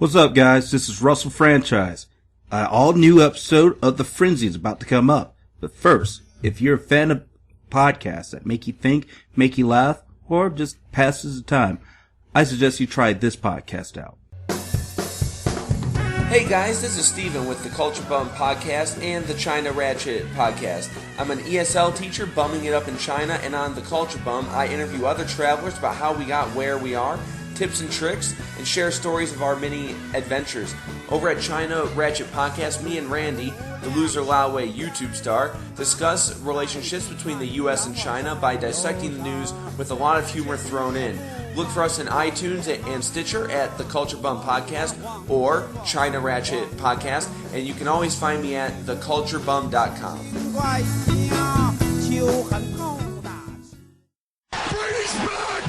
What's up, guys? This is Russell Franchise. An all-new episode of The Frenzy is about to come up. But first, if you're a fan of podcasts that make you think, make you laugh, or just passes the time, I suggest you try this podcast out. Hey guys, this is Steven with the Culture Bum Podcast and the China Ratchet Podcast. I'm an ESL teacher bumming it up in China, and on the Culture Bum, I interview other travelers about how we got where we are, tips and tricks, and share stories of our many adventures. Over at China Ratchet Podcast, me and Randy, the Loser Laoway YouTube star, discuss relationships between the US and China by dissecting the news with a lot of humor thrown in. Look for us in iTunes and Stitcher at the Culture Bum Podcast or China Ratchet Podcast, and you can always find me at theculturebum.com. Brady's back!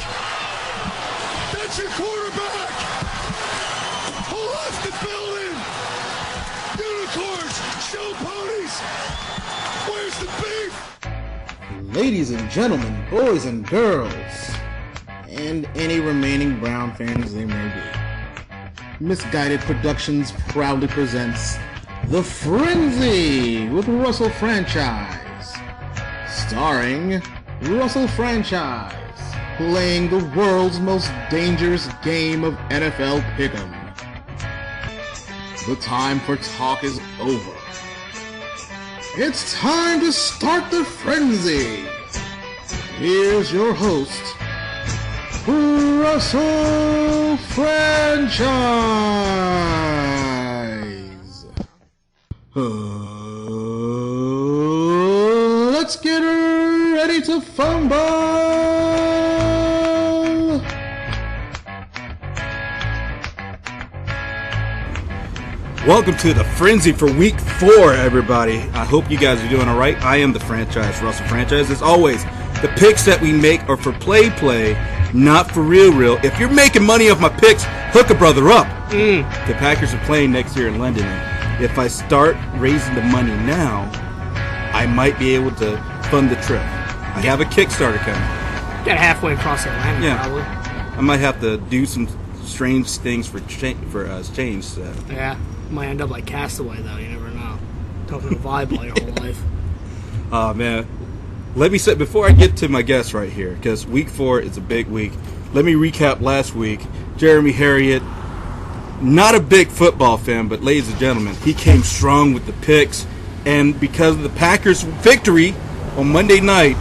That's your quarterback! Who left the building? Unicorns! Show ponies! Where's the beef? Ladies and gentlemen, boys and girls, and any remaining Brown fans they may be, Misguided Productions proudly presents The Frenzy with Russell Franchise, starring Russell Franchise, playing the world's most dangerous game of NFL Pick'em. The time for talk is over. It's time to start the frenzy. Here's your host, Russell Franchise. Let's get ready to fumble. Welcome to the Frenzy for Week 4, everybody. I hope you guys are doing all right. I am the Franchise, Russell Franchise. As always, the picks that we make are for play, not for real. If you're making money off my picks, hook a brother up. The Packers are playing next year in London, and if I start raising the money now, I might be able to fund the trip. I have a Kickstarter coming. Get halfway across Atlantic, probably. I might have to do some strange things for change. So. Yeah, might end up like Castaway, though. You never know. Talking to volleyball your whole life. Oh, man. Let me say, before I get to my guest right here, because Week 4 is a big week, let me recap last week. Jeremy Harriet, not a big football fan, but ladies and gentlemen, he came strong with the picks. And because of the Packers' victory on Monday night,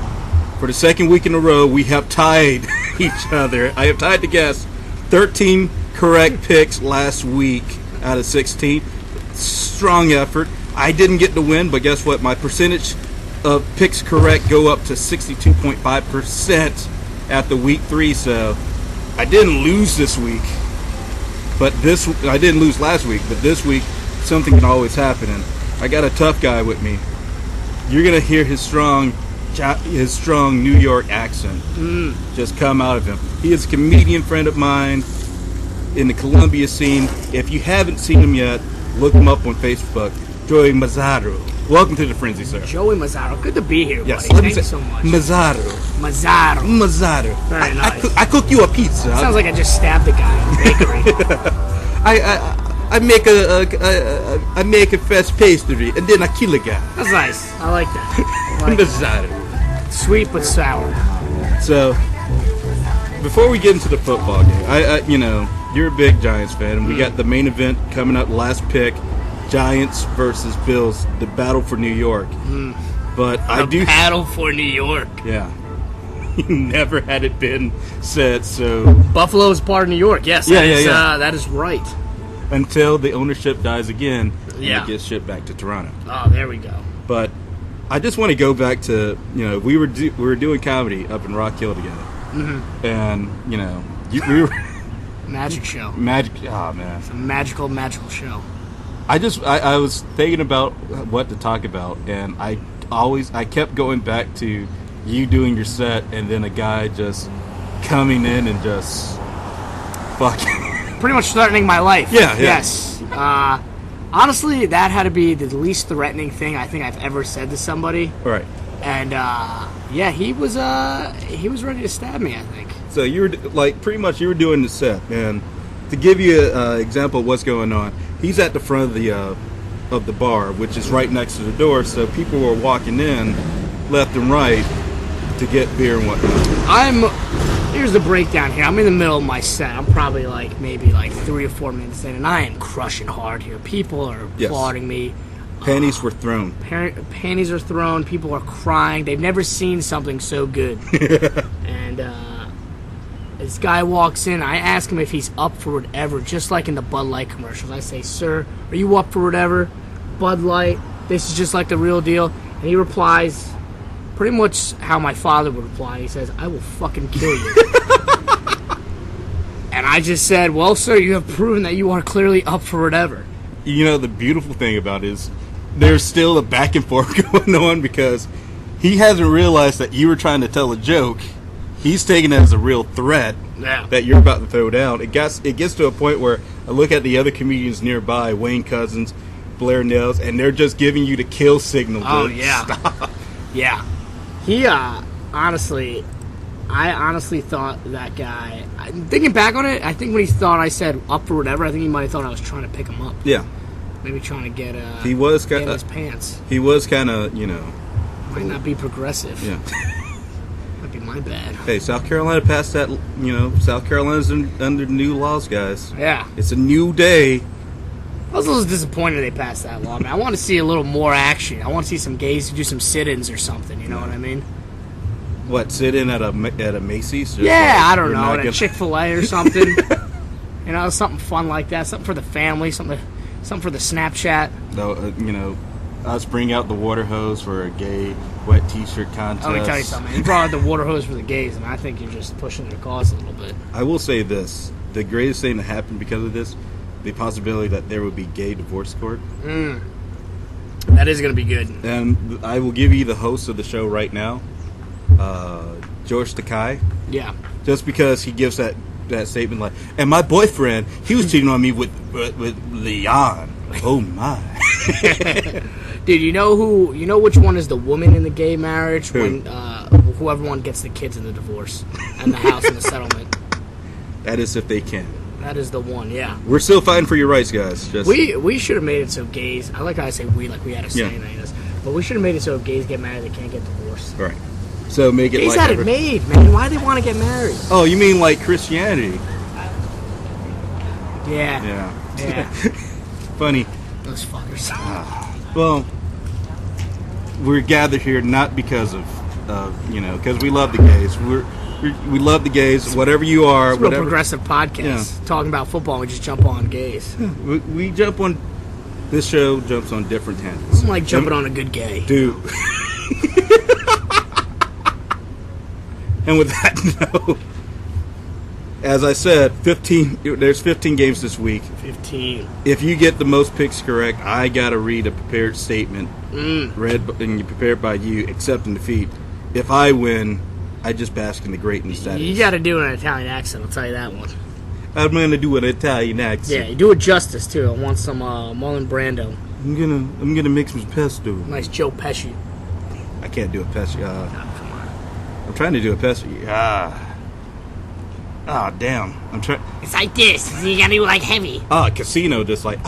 for the second week in a row, we have tied each other. I have tied the guest. 13 correct picks last week out of 16. Strong effort. I didn't get the win, but guess what? My percentage of picks correct go up to 62.5% after week 3, so I didn't lose this week. But I didn't lose last week, but this week something can always happen, and I got a tough guy with me. You're gonna hear his strong New York accent just come out of him. He is a comedian friend of mine in the Columbia scene. If you haven't seen him yet, look him up on Facebook. Joey Massaro. Welcome to the Frenzy, sir. Joey Massaro. Good to be here, yes, buddy. Thank you so much. Massaro. Very nice. I cook you a pizza. Sounds like I just stabbed a guy in a bakery. I make a fresh pastry and then I kill a guy. That's nice. I like that. Massaro. Sweet but sour. So, before we get into the football game, you're a big Giants fan, and we got the main event coming up, last pick. Giants versus Bills, the battle for New York. But battle for New York. Yeah. Never had it been said, so... Buffalo is part of New York, yes. That is right. Until the ownership dies again, and it gets shipped back to Toronto. Oh, there we go. But I just want to go back to, we were doing comedy up in Rock Hill together. And, we were... Magic show. Oh, man. It's a magical show. I was thinking about what to talk about, and I kept going back to you doing your set, and then a guy just coming in and just fucking pretty much threatening my life. Yeah. Yes. Honestly, that had to be the least threatening thing I think I've ever said to somebody. Right. And he was ready to stab me, I think. So you were pretty much you were doing the set, and to give you an example of what's going on, he's at the front of the bar, which is right next to the door, so people were walking in left and right to get beer and whatnot. Here's the breakdown here. I'm in the middle of my set. I'm probably maybe 3 or 4 minutes in, and I am crushing hard here. People are applauding me. Panties were thrown. Panties are thrown. People are crying. They've never seen something so good. And this guy walks in. I ask him if he's up for whatever, just like in the Bud Light commercials. I say, "Sir, are you up for whatever? Bud Light, this is just like the real deal." And he replies pretty much how my father would reply. He says, "I will fucking kill you." And I just said, "Well, sir, you have proven that you are clearly up for whatever." You know, the beautiful thing about it is there's still a back and forth going on because he hasn't realized that you were trying to tell a joke. He's taking it as a real threat that you're about to throw down. It gets to a point where I look at the other comedians nearby, Wayne Cousins, Blair Nels, and they're just giving you the kill signal. Oh, yeah. Stop. Yeah. He, honestly, I honestly thought that guy, thinking back on it, I think when he thought I said up for whatever, I think he might have thought I was trying to pick him up. Yeah. Maybe trying to get he was in his pants. He was kind of, Might not be progressive. Yeah. Might be my bad. Hey, South Carolina passed that, South Carolina's under new laws, guys. Yeah. It's a new day. I was a little disappointed they passed that law, man. I want to see a little more action. I want to see some gays do some sit-ins or something, you know what I mean? What, sit in at a Macy's? I don't know, at a Chick-fil-A or something. Something fun like that. Something for the family, something for the Snapchat. No, us bring out the water hose for a gay wet t-shirt contest. Let me tell you something. You brought out the water hose for the gays, and I think you're just pushing the cause a little bit. I will say this. The greatest thing that happened because of this, the possibility that there would be gay divorce court. That is going to be good. And I will give you the host of the show right now, George Takei. Yeah. Just because he gives that statement like, and my boyfriend, he was cheating on me with Leon. Oh my. Dude, you know which one is the woman in the gay marriage? Who? When whoever one gets the kids in the divorce and the house in the settlement. That is if they can. That is the one, yeah. We're still fighting for your rights, guys. We should have made it so gays, I like how I say we, like we had a say in this, but we should have made it so if gays get married, they can't get divorced. Right. So make it gays like... had it made, man. Why do they want to get married? Oh, you mean like Christianity? Yeah. Funny. Those fuckers. Well, we're gathered here not because of because we love the gays. We love the gays, whatever you are. It's a real progressive podcast. Talking about football, we just jump on gays. We jump on... This show jumps on different tangents. I'm like jumping on a good gay. Dude. And with that note, as I said, there's 15 games this week. 15. If you get the most picks correct, I got to read a prepared statement, read and prepared by you, accepting defeat. If I win, I just bask in the greatness that You got to do an Italian accent, I'll tell you that one. I'm going to do an Italian accent. Yeah, you do it justice, too. I want some Marlon Brando. I'm gonna mix some pesto. Nice Joe Pesci. I can't do a pesto. Come on. I'm trying to do a pesto. Damn. I'm trying. It's like this. You got to do like heavy. Casino, just like,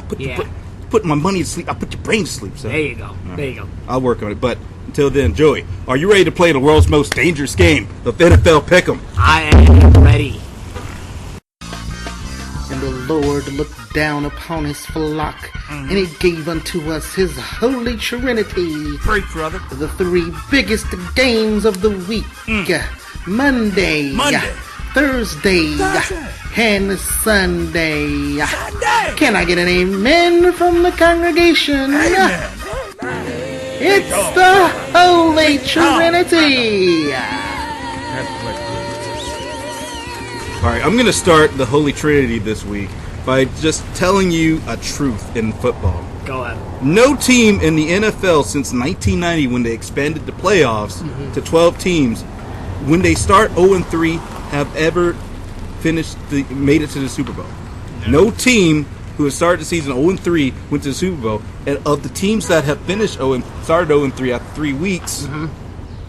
put my money to sleep. I put your brain to sleep, son. There you go. There you go. I'll work on it. But until then, Joey, are you ready to play the world's most dangerous game, the NFL Pick'em? I am ready. And the Lord looked down upon his flock, and he gave unto us his holy trinity. Great, brother. The three biggest games of the week. Monday. Thursday. And Sunday. Can I get an amen from the congregation? Amen. It's the Holy Trinity. All right, I'm going to start the Holy Trinity this week by just telling you a truth in football. Go ahead. No team in the NFL since 1990, when they expanded the playoffs to 12 teams, when they start 0-3, have ever made it to the Super Bowl. No team who has started the season 0-3 went to the Super Bowl. And of the teams that have finished started 0-3 after 3 weeks,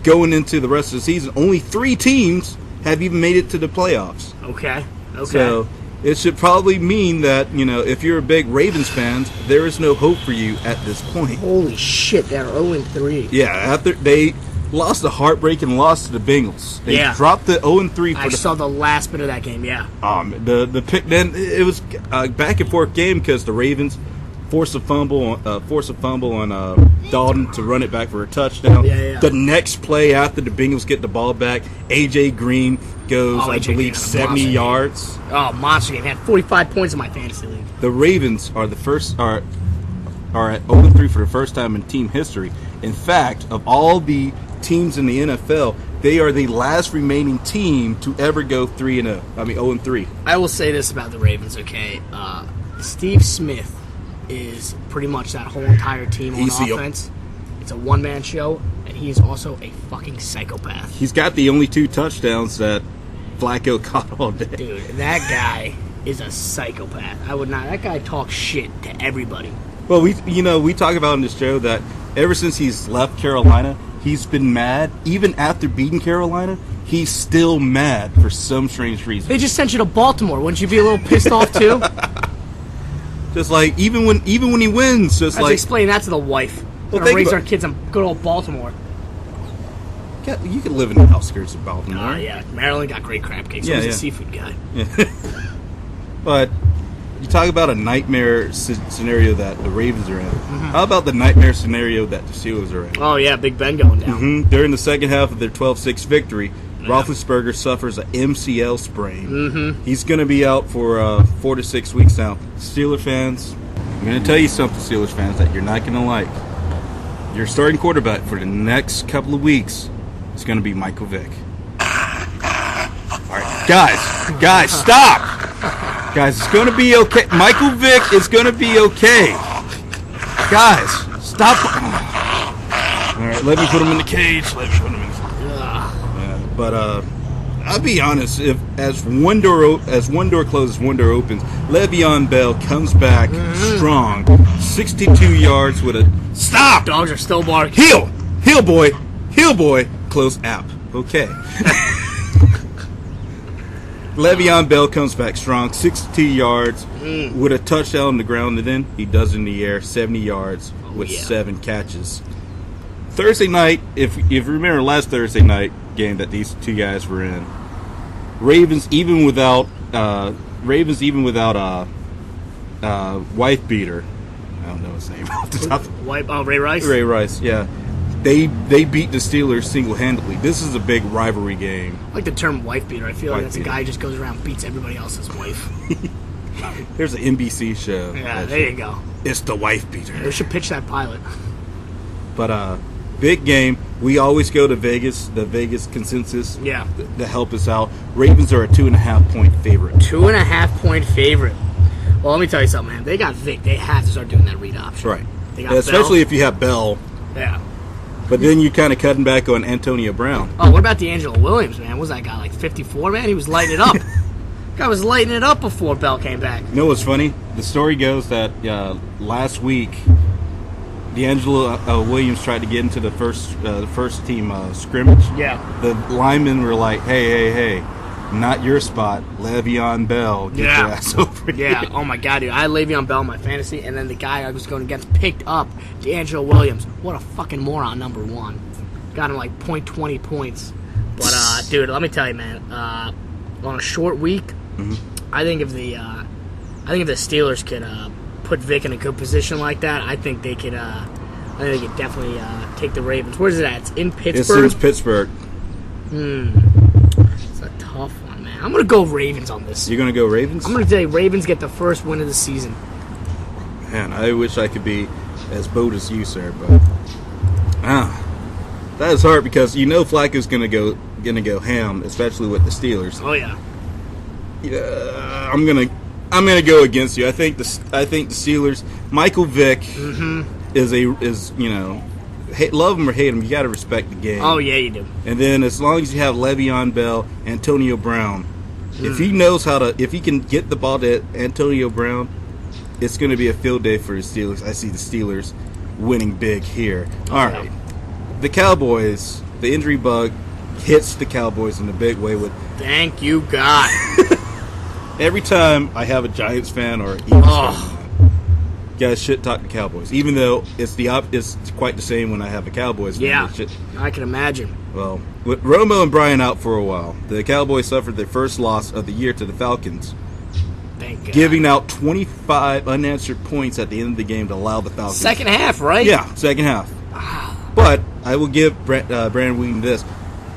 going into the rest of the season, only 3 teams have even made it to the playoffs. Okay. So it should probably mean that, if you're a big Ravens fan, there is no hope for you at this point. Holy shit, they're 0-3. Yeah, after they lost a heartbreaking loss to the Bengals. They dropped the 0-3 I saw the last bit of that game, yeah. The pick, then it was a back and forth game because the Ravens forced a fumble on Dalton to run it back for a touchdown. Yeah. The next play after the Bengals get the ball back, AJ Green goes, I believe, 70 yards. Oh, monster game. He had 45 points in my fantasy league. The Ravens are at 0-3 for the first time in team history. In fact, of all the teams in the NFL, they are the last remaining team to ever go 0-3. I will say this about the Ravens, okay? Steve Smith is pretty much that whole entire team on offense. It's a one-man show, and he is also a fucking psychopath. He's got the only 2 touchdowns that Flacco caught all day. Dude, that guy is a psychopath. That guy talks shit to everybody. Well, we talk about on this show that ever since he's left Carolina, he's been mad. Even after beating Carolina, he's still mad for some strange reason. They just sent you to Baltimore. Wouldn't you be a little pissed off too? Just like even when he wins, just Let's explain that to the wife. We're gonna raise our kids in good old Baltimore. You can live in the outskirts of Baltimore. Yeah, Maryland got great crab cakes. He's a seafood guy. Yeah. But you talk about a nightmare scenario that the Ravens are in. Mm-hmm. How about the nightmare scenario that the Steelers are in? Oh yeah, Big Ben going down. Mm-hmm. During the second half of their 12-6 victory, Roethlisberger suffers an MCL sprain. Mm-hmm. He's going to be out for 4 to 6 weeks now. Steelers fans, I'm going to tell you something, Steelers fans, that you're not going to like. Your starting quarterback for the next couple of weeks is going to be Michael Vick. All right, guys, stop. Guys, it's going to be okay. Michael Vick is going to be okay. Guys, stop. All right, let me put him in the cage. But I'll be honest. If as one door closes, one door opens. Le'Veon Bell comes back strong, 62 yards with a stop. Dogs are still barking. Heel boy. Close app. Okay. Le'Veon Bell comes back strong, 62 yards with a touchdown on the ground, and then he does it in the air, 70 yards with 7 catches. Thursday night, if you remember last Thursday night game that these two guys were in, Ravens even without wife beater, I don't know his name off the top. Ray Rice. Ray Rice, yeah. They beat the Steelers single-handedly. This is a big rivalry game. I like the term wife beater. I feel like that's a guy who just goes around and beats everybody else's wife. There's an NBC show. Yeah, there you go. It's the wife beater. We should pitch that pilot. But big game. We always go to Vegas, the Vegas consensus. Yeah. To help us out. Ravens are a 2.5-point favorite. 2.5-point favorite. Well, let me tell you something, man. They got Vic. They have to start doing that read option. Right. They got especially Bell. if you have Bell. Yeah. But then you're kind of cutting back on Antonio Brown. Oh, what about D'Angelo Williams, man? What was that guy, like 54, man? He was lighting it up. Guy was lighting it up before Bell came back. You know what's funny? The story goes that last week, D'Angelo Williams tried to get into the first team scrimmage. Yeah. The linemen were like, hey, not your spot. Le'Veon Bell, get your ass over here. Yeah, oh my God, dude. I had Le'Veon Bell in my fantasy, and then the guy I was going against picked up D'Angelo Williams. What a fucking moron, number one. Got him like 0.20 points. But, dude, let me tell you, man, on a short week, I think if the Steelers could put Vic in a good position like that, I think they could definitely take the Ravens. Where's it at? It's in Pittsburgh? It's in Pittsburgh. It's a tough one, man. I'm going to go Ravens on this. You're going to go Ravens? I'm going to say Ravens get the first win of the season. Man, I wish I could be as bold as you, sir, but that is hard because you know Flacco's going to go ham, especially with the Steelers. Oh yeah. Yeah, I'm gonna go against you. I think the Steelers. Michael Vick is love him or hate him, you got to respect the game. Oh yeah, you do. And then as long as you have Le'Veon Bell, Antonio Brown, if he can get the ball to Antonio Brown, it's going to be a field day for the Steelers. I see the Steelers winning big here. All right, the Cowboys. The injury bug hits the Cowboys in a big way with. Thank you, God. Every time I have a Giants fan or Eagles fan, guys shit talk the Cowboys, even though it's quite the same when I have a Cowboys fan. Yeah, I can imagine. Well, with Romo and Bryan out for a while, the Cowboys suffered their first loss of the year to the Falcons, Thank God. giving out 25 unanswered points at the end of the game to allow the Falcons. Second half, right? Yeah, second half. But I will give Brandon Whedon this.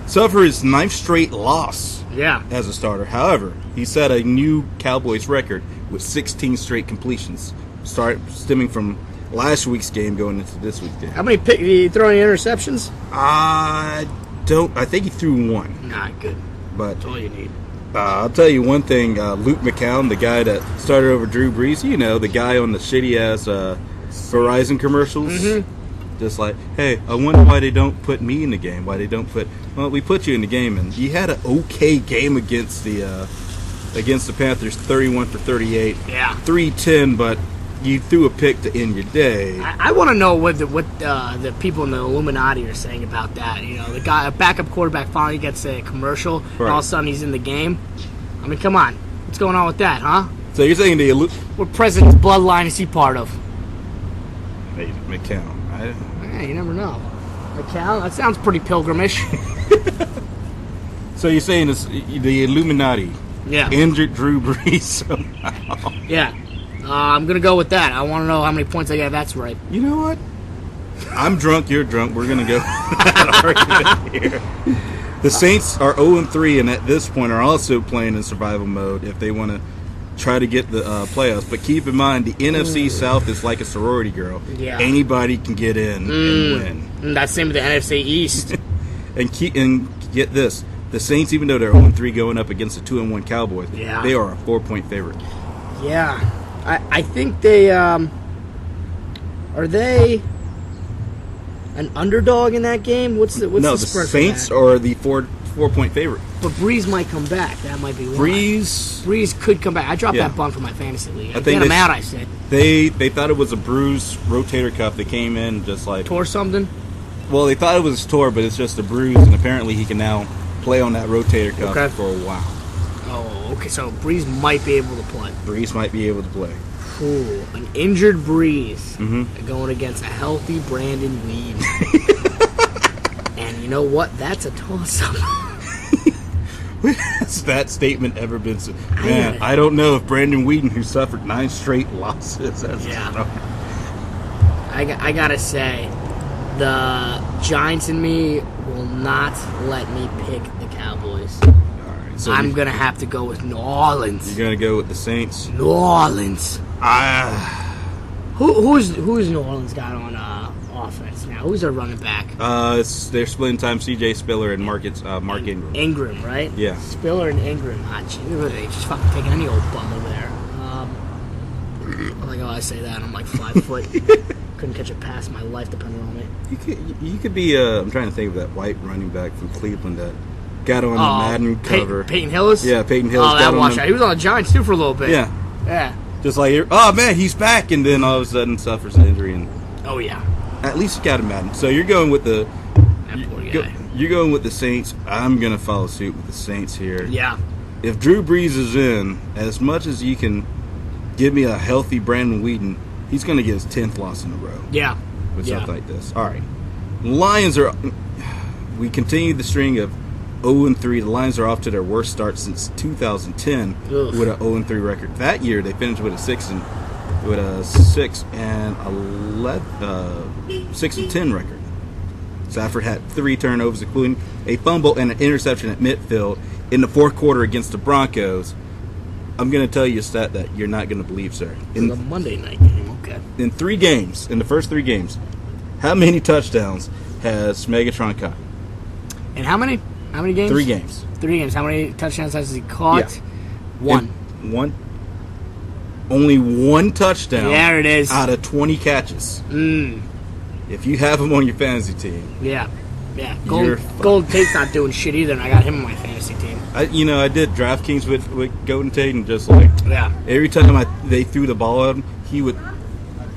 Suffer his 9th straight loss as a starter. However, he set a new Cowboys record with 16 straight completions, stemming from last week's game going into this week's game. How many did he throw any interceptions? I think he threw one. Not good. But That's all you need. I'll tell you one thing. Luke McCown, the guy that started over Drew Brees, the guy on the shitty-ass Verizon commercials. Mm-hmm. Just like, hey, I wonder why they don't put me in the game. Why they don't put... Well, we put you in the game, and you had an okay game against the Panthers, 31 for 38. Yeah. 310, but you threw a pick to end your day. I want to know what the people in the Illuminati are saying about that. The guy, a backup quarterback, finally gets a commercial, and all of a sudden he's in the game. I mean, come on. What's going on with that, huh? So you're saying what president's bloodline is he part of? McCown. Yeah, you never know. McCown? That sounds pretty pilgrimish. So you're saying the Illuminati injured Drew Brees somehow? Yeah. I'm going to go with that. I want to know how many points I get. That's right. You know what? I'm drunk, you're drunk. We're going to go with that argument here. The Saints are 0-3, and at this point are also playing in survival mode if they want to try to get the playoffs. But keep in mind, the NFC South is like a sorority girl. Yeah. Anybody can get in and win. And that's the same with the NFC East. and get this. The Saints, even though they're 0-3 going up against the 2-1 Cowboys, they are a 4-point favorite. Yeah. I think they are they an underdog in that game? What's the spread? Saints are the 4-point favorite. But Breeze might come back. That might be why. Breeze could come back. I dropped that bun for my fantasy league. I think out. I said they thought it was a bruised rotator cuff. They came in just like tore something. Well, they thought it was tore, but it's just a bruise, and apparently he can now play on that rotator cuff for a while. Oh, okay. So Breeze might be able to play. Breeze might be able to play. Ooh, an injured Breeze going against a healthy Brandon Weed. And you know what? That's a toss-up. Has that statement ever been said? Man, I don't know if Brandon Whedon, who suffered 9 straight losses, I gotta say, the Giants and me will not let me pick the Cowboys. All right, so I'm gonna have to go with New Orleans. You're gonna go with the Saints? New Orleans. Who's New Orleans got on offense now? Who's their running back? They're splitting time. C.J. Spiller and Mark Ingram. Ingram, right? Yeah. Spiller and Ingram. They just fucking taking any old bum over there. Like, I say that, I'm like 5 foot. Couldn't catch a pass in my life, depending on me. You could be. I'm trying to think of that white running back from Cleveland that got on the Madden cover. Peyton Hillis. Yeah, Peyton Hillis. Oh, that washout. He was on the Giants too for a little bit. Yeah. Just like, oh man, he's back, and then all of a sudden suffers an injury, and at least you got him Madden. So you're going with the you're going with the Saints. I'm gonna follow suit with the Saints here. Yeah. If Drew Brees is in, as much as you can give me a healthy Brandon Whedon, he's gonna get his 10th loss in a row. Yeah. With stuff like this. All right, Lions are. We continue the string of 0-3. The Lions are off to their worst start since 2010 with an 0-3 record. That year they finished with a 6 and 10 record. Stafford had 3 turnovers, including a fumble and an interception at midfield in the fourth quarter against the Broncos. I'm going to tell you a stat that you're not going to believe, sir. In the Monday night game, okay. In 3 games, in the first 3 games, how many touchdowns has Megatron caught? And how many games? 3 games. 3 games. How many touchdowns has he caught? Yeah. 1. One. Only 1 touchdown. There it is. Out of 20 catches. If you have him on your fantasy team. Yeah. Golden Tate's not doing shit either, and I got him on my fantasy team. I did DraftKings with Golden Tate, and just like every time they threw the ball at him, he would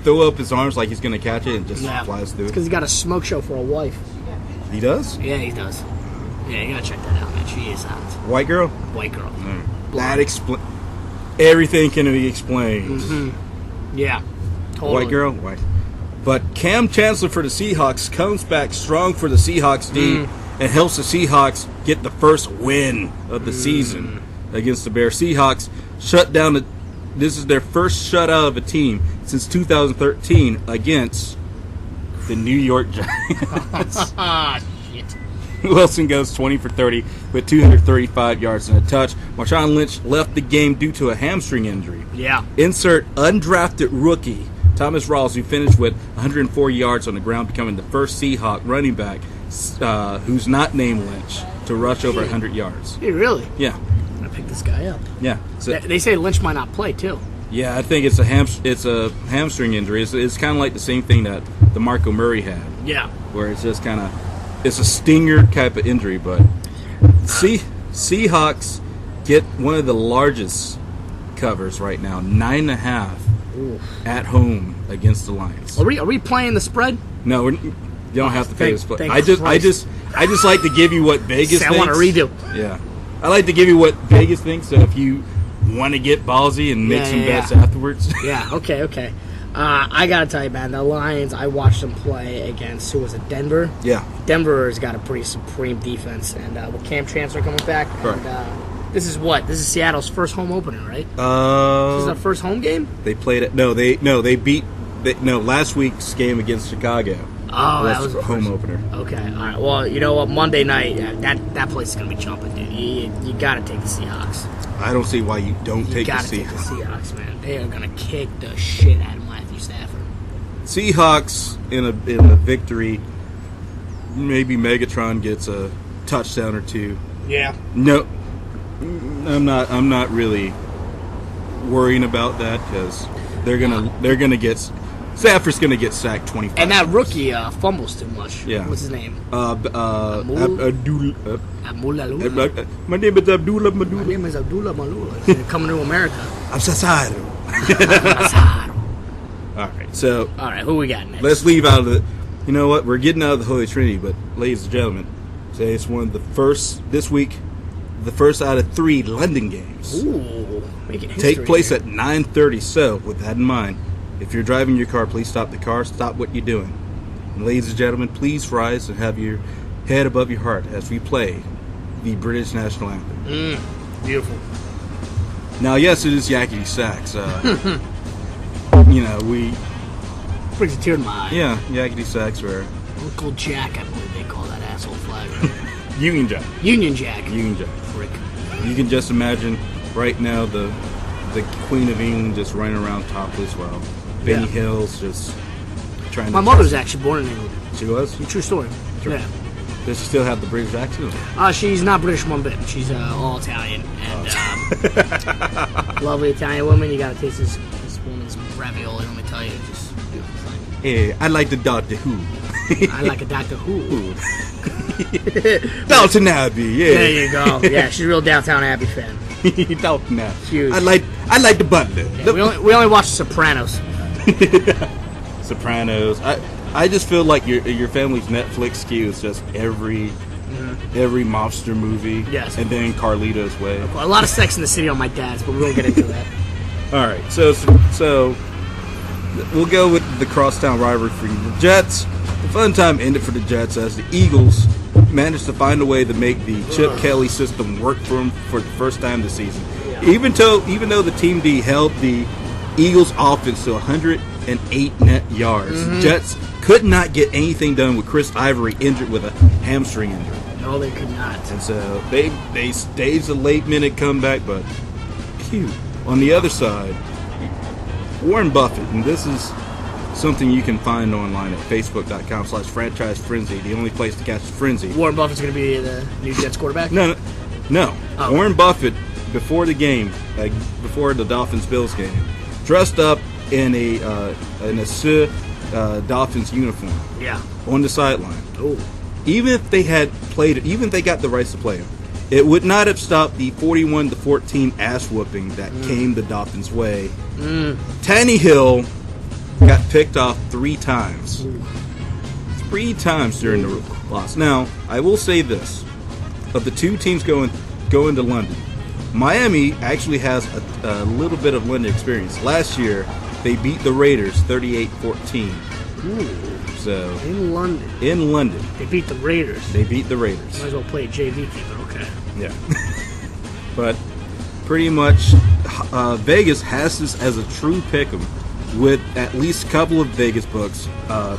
throw up his arms like he's going to catch it and just flies through it. It's because he got a smoke show for a wife. He does? Yeah, he does. Yeah, you gotta check that out, man. She is hot. White girl? White girl. everything can be explained. Yeah, totally. White girl, white. But Cam Chancellor for the Seahawks comes back strong for the Seahawks D and helps the Seahawks get the first win of the season against the Bears. Seahawks shut down this is their first shutout of a team since 2013 against the New York Giants. Shit. Wilson goes 20 for 30 with 235 yards and a touch. Marshawn Lynch left the game due to a hamstring injury. Yeah. Insert undrafted rookie Thomas Rawls, who finished with 104 yards on the ground, becoming the first Seahawk running back who's not named Lynch to rush over 100 yards. Hey, really? Yeah. I'm going to pick this guy up. Yeah. So, They say Lynch might not play, too. yeah, I think it's a hamstring injury. It's kind of like the same thing that DeMarco Murray had. Yeah. Where it's just kind of, it's a stinger type of injury, but Seahawks get one of the largest covers right now, 9.5 at home against the Lions. Are we playing the spread? No, you don't have to pay this. thank I just like to give you what Vegas See, thinks. I want to redo. Yeah, I like to give you what Vegas thinks. So if you want to get ballsy and make some bets afterwards, Yeah, okay. I gotta tell you, man, the Lions, I watched them play against, who was it, Denver? yeah, Denver's got a pretty supreme defense, and with Cam Chancellor coming back, Correct. and this is Seattle's first home opener, right? This is our first home game? they played it. Last week's game against Chicago. Oh, that That's was the home opener. Okay, all right. Well, you know what? Monday night, that place is gonna be jumping, dude. You gotta take the Seahawks. I don't see why you don't You take the gotta take the Seahawks. Seahawks, man. They are gonna kick the shit out of Matthew Stafford. Seahawks in a victory. Maybe Megatron gets a touchdown or two. Yeah. No, I'm not really worrying about that because they're gonna get Stafford's gonna get sacked 25. And that times. rookie fumbles too much. Yeah. What's his name? Abdul. Abdullah. My name is Abdullah My Madula. name is Abdullah Malula. He's coming to America. I'm Sasaro. All right, so All right, who we got next? let's leave out of the. You know what? We're getting out of the Holy Trinity, but ladies and gentlemen, say it's one of the first this week. The first out of 3 London games Ooh, making history take place here. at 9:30. So, with that in mind, if you're driving your car, please stop the car. Stop what you're doing. And ladies and gentlemen, please rise and have your head above your heart as we play the British national anthem. Beautiful. Now, yes, it is Yakety Sax. We Brings a tear to my eye. yeah, Yakety Sax or Uncle Jack, I believe they call that asshole flag. Union Jack. Union Jack. Union Jack. Frick. You can just imagine right now the Queen of England just running around topless while Benny Yeah. Hill's just trying My to. mother's actually born in England. She was? True story. Sure. Yeah. Does she still have the British accent? She's not British one bit. She's all Italian. And lovely Italian woman. You gotta taste this woman's ravioli, let me tell you. Just beautiful thing. Hey, I like the Doctor Who. I like a Doctor Who. Downton Abbey, yeah. There you go. Yeah, she's a real Downtown Abbey fan. Downton Abbey. Huge. I like the Butler. Yeah, we only watch The Sopranos. Sopranos. I just feel like your family's Netflix queue is just every mobster movie. Yes. And then Carlito's Way. A lot of Sex in the City on my dad's, but we won't get into that. All right, so we'll go with the crosstown rivalry for the Jets. The fun time ended for the Jets as the Eagles managed to find a way to make the Chip Kelly system work for them for the first time this season. Even though the Team D held the Eagles' offense to 108 net yards, Jets could not get anything done with Chris Ivory injured with a hamstring injury. No, they could not. And so they staged a late-minute comeback, but phew. On the other side, Warren Buffett, and this is something you can find online at facebook.com/franchisefrenzy, the only place to catch the frenzy. Warren Buffett's going to be the new Jets quarterback? No. Oh. Warren Buffett, before the game, before the Dolphins-Bills game, dressed up in a Dolphins uniform Yeah. on the sideline. Oh. Even if they got the rights to play him, it would not have stopped the 41-14 ass whooping that came the Dolphins' way. Tannehill got picked off 3 times. 3 times during the loss. Now, I will say this. Of the 2 teams going to London, Miami actually has a little bit of London experience. Last year, they beat the Raiders 38-14. So In London. in London, They beat the Raiders. they beat the Raiders. Might as well play a JV keeper, okay. Yeah. But pretty much Vegas has this as a true pick'em with at least a couple of Vegas books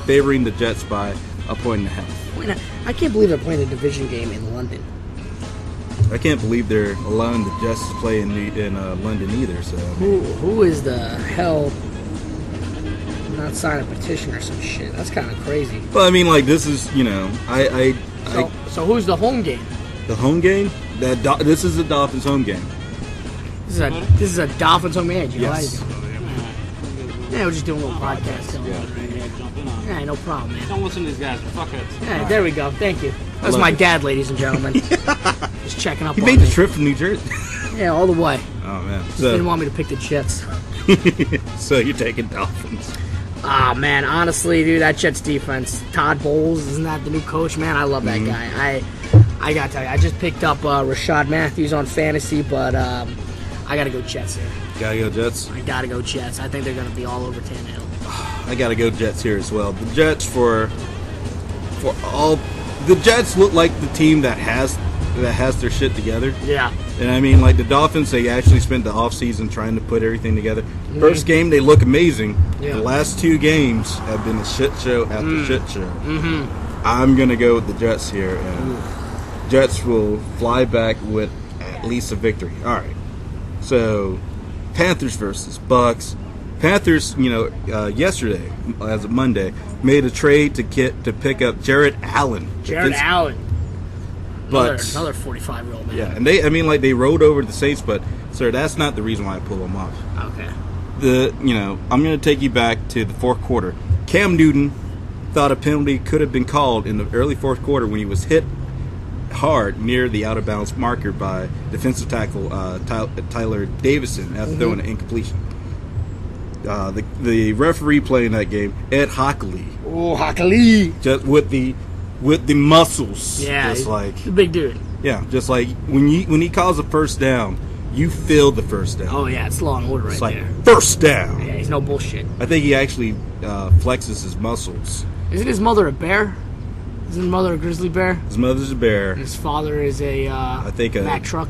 favoring the Jets by a point and a half. Wait, I can't believe they're playing a division game in London. I can't believe they're allowing the Jets to play in London either. So Who is the hell not sign a petition or some shit? That's kind of crazy. well, I mean, like this is So who's the home game? the home game. This is the Dolphins' home game. This is a Dolphins home game. Yes. Yeah, we're just doing a little podcast. Yeah, no problem, man. Don't listen to these guys. Fuckheads. Yeah, there we go. Thank you. That's my dad, ladies and gentlemen. Just checking up He on made me. the trip from New Jersey. Yeah, all the way. Oh man. Just didn't want me to pick the Jets. So you're taking Dolphins. Ah, man, honestly, dude, that Jets defense, Todd Bowles, isn't that the new coach? Man, I love that guy. I gotta tell you, I just picked up Rashad Matthews on fantasy, but I gotta go Jets here. Gotta go Jets. I gotta go Jets. I think they're gonna be all over Tannehill. I gotta go Jets here as well. The Jets the Jets look like the team that has their shit together. Yeah. And I mean, like the Dolphins, they actually spent the offseason trying to put everything together. First game, they look amazing. Yeah. The last two games have been a shit show after shit show. I'm gonna go with the Jets here, and Jets will fly back with at least a victory. All right. So, Panthers versus Bucks. Panthers, yesterday, as of Monday, made a trade to pick up Jared Allen. Jared Allen. But Another 45-year-old man. yeah, and they rode over the Saints, but sir, that's not the reason why I pull them off. Okay. I'm going to take you back to the fourth quarter. Cam Newton thought a penalty could have been called in the early fourth quarter when he was hit hard near the out of bounds marker by defensive tackle Tyler Davison after throwing an incompletion. The referee playing that game, Ed Hockley, Oh, Hockley. just with the muscles, Yeah, just he's like a big dude. yeah, just like when he calls a first down, you feel the first down. Oh, yeah, it's law and order right It's like there. first down. Yeah, he's no bullshit. I think he actually flexes his muscles. Isn't his mother a bear? Isn't his mother a grizzly bear? His mother's a bear. And his father is a think a- Mack truck.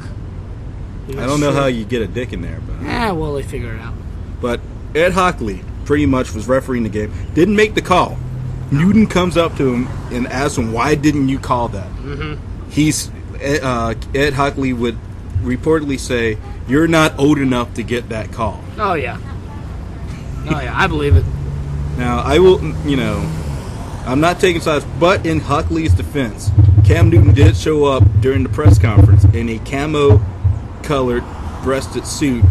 I don't know how you get a dick in there, but Yeah, well, they figure it out. Ed Hockley pretty much was refereeing the game. Didn't make the call. Newton comes up to him and asks him, "Why didn't you call that?" Ed Hockley would reportedly say, "You're not old enough to get that call." Oh, yeah. Oh, yeah, I believe it. Now, I will, I'm not taking sides, but in Hockley's defense, Cam Newton did show up during the press conference in a camo-colored breasted suit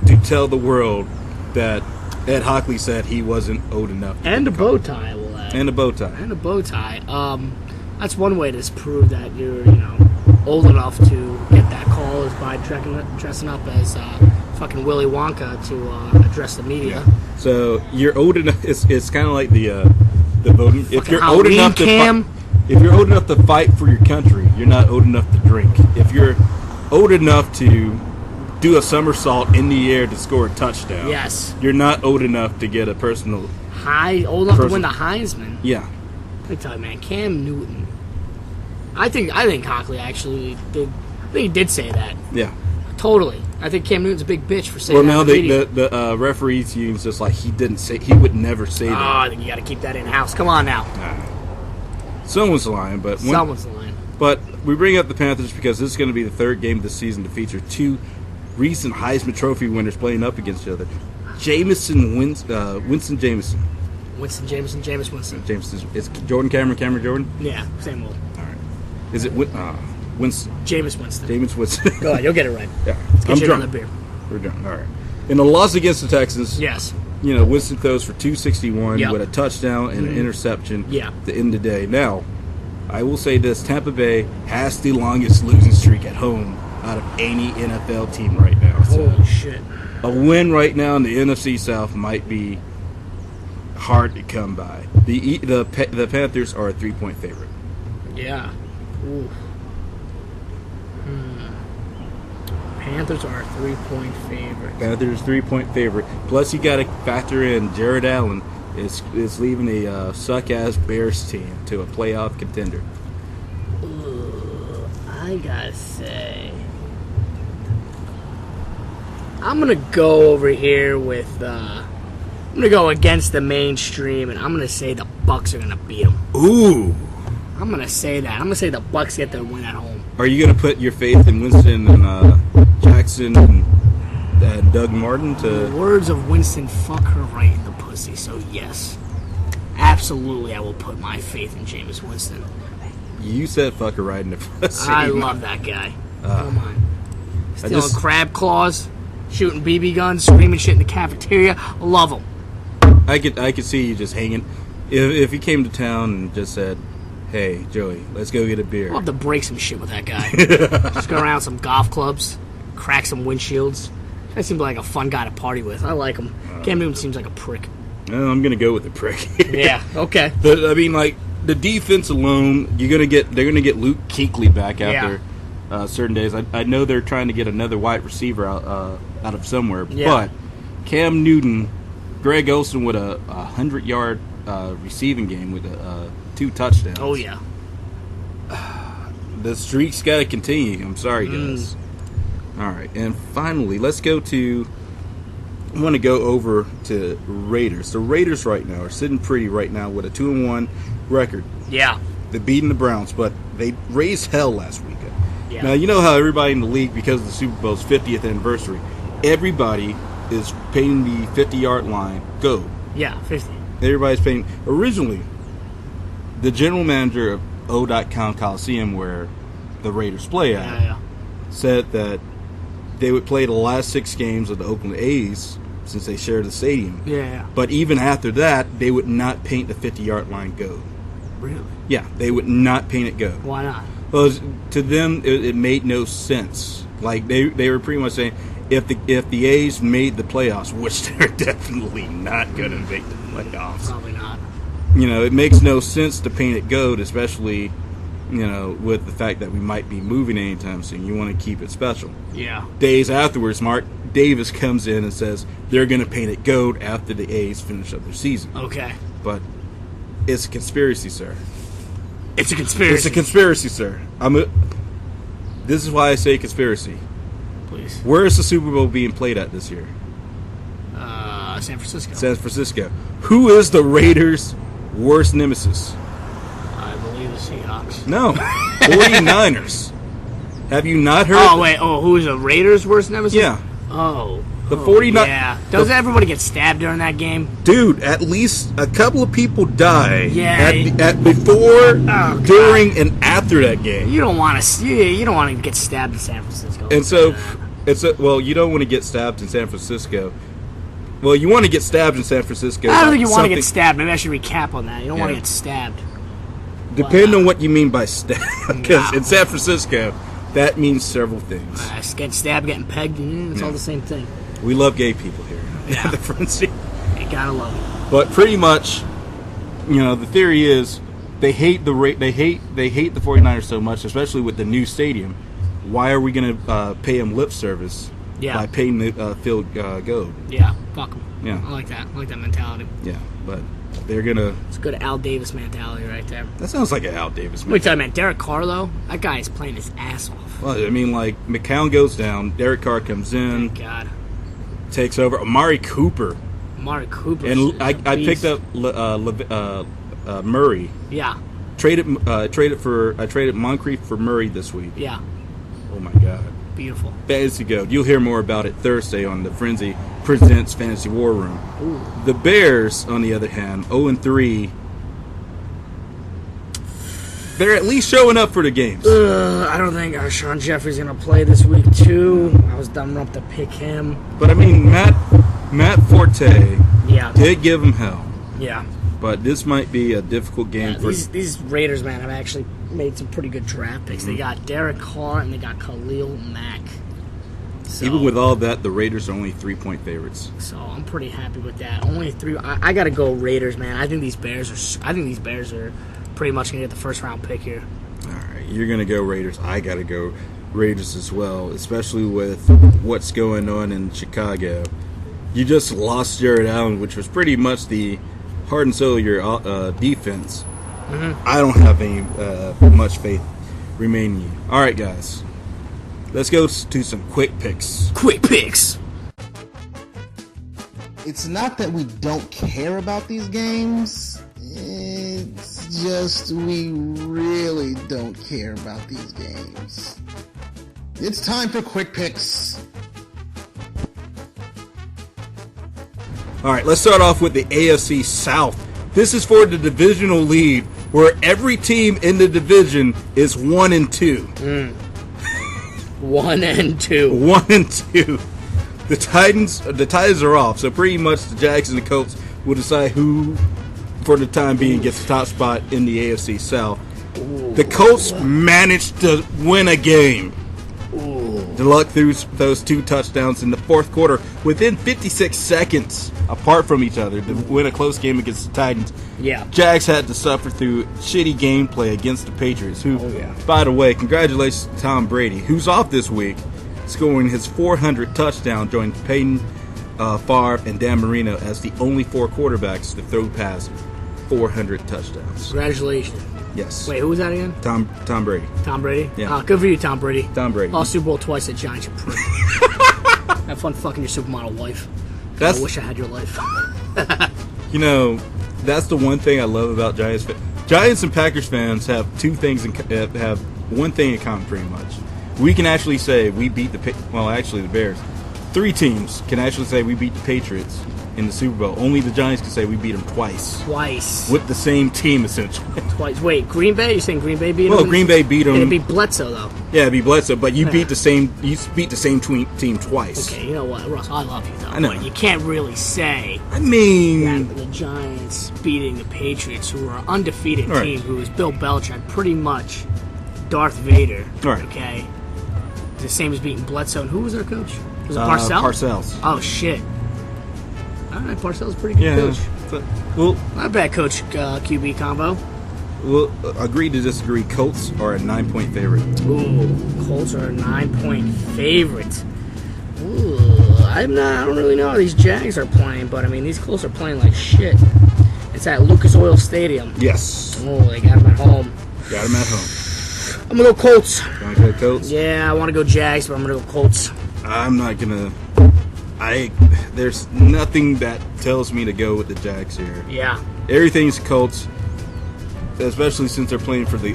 to tell the world that Ed Hockley said he wasn't old enough. And a bow tie, I will add. And a bow tie. And a bow tie. That's one way to prove that you're, old enough to get that call is by dressing up as fucking Willy Wonka to address the media. So you're old enough. It's kind of like the voting. If Fucking you're old Halloween enough to cam. if you're old enough to fight for your country, you're not old enough to drink. If you're old enough to do a somersault in the air to score a touchdown, Yes. you're not old enough to get a personal. Old enough to win the Heisman. Yeah, Let me tell you, man, Cam Newton. I think Hockley actually did. I think he did say that. yeah. Totally. I think Cam Newton's a big bitch for saying Well, that. now in the media. the referees use just like he would never say Oh, that. I think you got to keep that in house. Come on now. Someone's lying, but Someone's lying. But we bring up the Panthers because this is going to be the third game of the season to feature two recent Heisman Trophy winners playing up against each other. Winston Jameson. Winston Jameson, Jameis Winston. Jameson. It's Jordan Cameron Jordan? Yeah, same old. All right. Is it Winston? Jameis Winston. Jameis Winston. Go ahead, you'll get it right. Yeah. Let's get I'm you drunk. another beer. We're drunk. All right. In the loss against the Texans, Yes. Winston throws for 261 Yep. with a touchdown and an interception Yeah. to end the day. Now, I will say this, Tampa Bay has the longest losing streak at home out of any NFL team right now. So Holy shit. a win right now in the NFC South might be hard to come by. The Panthers are a 3-point favorite. Yeah. Ooh. Panthers are a 3-point favorite. Panthers 3-point favorite. Plus, you got to factor in Jared Allen is leaving a suck-ass Bears team to a playoff contender. I gotta say, I'm gonna go over here with. I'm gonna go against the mainstream, and I'm gonna say the Bucks are gonna beat them. Ooh. I'm gonna say that. I'm gonna say the Bucks get their win at home. Are you gonna put your faith in Winston and Jackson and Doug Martin The to? words of Winston, fuck her right in the pussy. So yes, absolutely, I will put my faith in Jameis Winston. You said fuck her right in the pussy. I love that guy. Come on, stealing just- crab claws, shooting BB guns, screaming shit in the cafeteria. Love him. I could see you just hanging. If he came to town and just said, "Hey, Joey, let's go get a beer." I'll have to break some shit with that guy. Just go around some golf clubs, crack some windshields. That seems like a fun guy to party with. I like him. Cam Newton seems like a prick. Well, I'm gonna go with the prick. Yeah, okay. I mean, like the defense alone, they're gonna get Luke Kuechly back after certain days. I know they're trying to get another wide receiver out of somewhere, but Cam Newton, Greg Olsen with a 100-yard receiving game with 2 touchdowns. Oh yeah. The streak's got to continue. I'm sorry, guys. All right, and finally, let's go to. I want to go over to Raiders. The Raiders right now are sitting pretty right now with a 2-1 record. Yeah. They're beating the Browns, but they raised hell last weekend. Yeah. Now, you know how everybody in the league, because of the Super Bowl's 50th anniversary, everybody is painting the 50-yard line go. Yeah, 50. Everybody's painting. Originally, the general manager of O.com Coliseum, where the Raiders play at, Yeah. said that they would play the last 6 games of the Oakland A's since they share the stadium. Yeah. But even after that, they would not paint the 50-yard line go. Really? Yeah, they would not paint it go. Why not? Well, to them, it made no sense. Like they were pretty much saying, if the A's made the playoffs, which they're definitely not going to make the playoffs, Probably not. it makes no sense to paint it gold, especially with the fact that we might be moving anytime soon. You want to keep it special. Yeah. Days afterwards, Mark Davis comes in and says they're going to paint it gold after the A's finish up their season. Okay. But it's a conspiracy, sir. It's a conspiracy. It's a conspiracy, sir. This is why I say conspiracy. Please. Where is the Super Bowl being played at this year? San Francisco. San Francisco. Who is the Raiders' worst nemesis? I believe the Seahawks. No. 49ers. Have you not heard? Oh, wait. Oh, who is the Raiders' worst nemesis? Yeah. Oh. The 49 Yeah. Doesn't everybody get stabbed during that game? Dude, at least a couple of people die. Yeah. At before, God. during, and after that game. You don't want to. You don't want to get stabbed in San Francisco. And so, you don't want to get stabbed in San Francisco. Well, you want to get stabbed in San Francisco. I don't think you want to something- get stabbed. Maybe I should recap on that. You don't want to Yeah. get stabbed. Depending on what you mean by stab. Because No. in San Francisco, that means several things. Getting stabbed, getting pegged, it's all the same thing. We love gay people here Yeah. at the Frenzy. You gotta love it. But pretty much, the theory is they hate the 49ers so much, especially with the new stadium. Why are we going to pay them lip service by paying the field gold? Yeah, fuck them. Yeah. I like that. I like that mentality. Yeah, but they're going to... It's a good Al Davis mentality right there. That sounds like an Al Davis. Let me tell you, man, Derek Carr, though, that guy is playing his ass off. Well, I mean, like, McCown goes down, Derek Carr comes in, Thank God. takes over. Amari Cooper. Amari Cooper. And I picked up Murray. Yeah, Traded Moncrief for Murray this week. yeah. Oh my God. Beautiful. Fantasy Gold. You'll hear more about it Thursday on the Frenzy Presents Fantasy War Room. Ooh. The Bears, on the other hand, 0-3. They're at least showing up for the games. I don't think Sean Jeffrey's going to play this week, too. I was dumb enough to pick him. But I mean, Matt Forte Yeah. did give him hell. Yeah. But this might be a difficult game Yeah, for... these Raiders, man, have actually made some pretty good draft picks. They got Derek Carr and they got Khalil Mack. So, Even with all that, the Raiders are only 3-point favorites. so I'm pretty happy with that. Only 3. I got to go Raiders, man. I think these Bears are pretty much gonna get the first round pick here. All right, you're going to go Raiders. I got to go outrageous as well, especially with what's going on in Chicago. You just lost Jared Allen, which was pretty much the heart and soul of your defense. Mm-hmm. I don't have any much faith remaining in you. All right, guys. Let's go to some quick picks. Quick picks. It's not that we don't care about these games. It's just we really don't care about these games. It's time for quick picks. All right, let's start off with the AFC South. This is for the divisional lead, where every team in the division is 1-2. 1-2. 1-2. The Titans are off, so pretty much the Jags and the Colts will decide who, for the time being, gets the top spot in the AFC South. Ooh. The Colts managed to win a game. The luck threw those 2 touchdowns in the fourth quarter within 56 seconds apart from each other to win a close game against the Titans. Yeah. Jags had to suffer through shitty gameplay against the Patriots, who, by the way, congratulations to Tom Brady, who's off this week, scoring his 400th touchdown, joining Peyton Favre and Dan Marino as the only 4 quarterbacks to throw past 400 touchdowns. Congratulations. Yes. Wait, who was that again? Tom Brady. Tom Brady? Yeah. Good for you, Tom Brady. Tom Brady. Lost Super Bowl twice at Giants. You're pretty. Have fun fucking your supermodel wife. I wish I had your life. You know, that's the one thing I love about Giants. Giants and Packers fans have have one thing in common pretty much. We can actually say we beat the Bears. 3 teams can actually say we beat the Patriots in the Super Bowl. Only the Giants can say we beat them twice. Twice. With the same team, essentially. Twice. Wait, Green Bay? You're saying Green Bay beat them? Well, Green Bay beat them. It'd be Bledsoe, though. Yeah, it'd be Bledsoe, but you beat the same team twice. Okay, you know what, Russ, I love you, though. I know. But you can't really say that the Giants beating the Patriots, who are an undefeated right. team, who is Bill Belichick, pretty much Darth Vader. Right. Okay? The same as beating Bledsoe. And who was their coach? Was it Parcells? Parcells. Oh, shit. All right, Parcells is a pretty good coach. Not a bad coach QB combo. Well, agree to disagree. Colts are a 9-point favorite. Ooh, Colts are a 9-point favorite. Ooh, I don't really know how these Jags are playing, but I mean these Colts are playing like shit. It's at Lucas Oil Stadium. Yes. Oh, they got them at home. Got them at home. I'm gonna go Colts. Gonna go Colts? Yeah, I want to go Jags, but I'm gonna go Colts. I'm not gonna. There's nothing that tells me to go with the Jags here. Yeah. Everything's Colts, especially since they're playing for the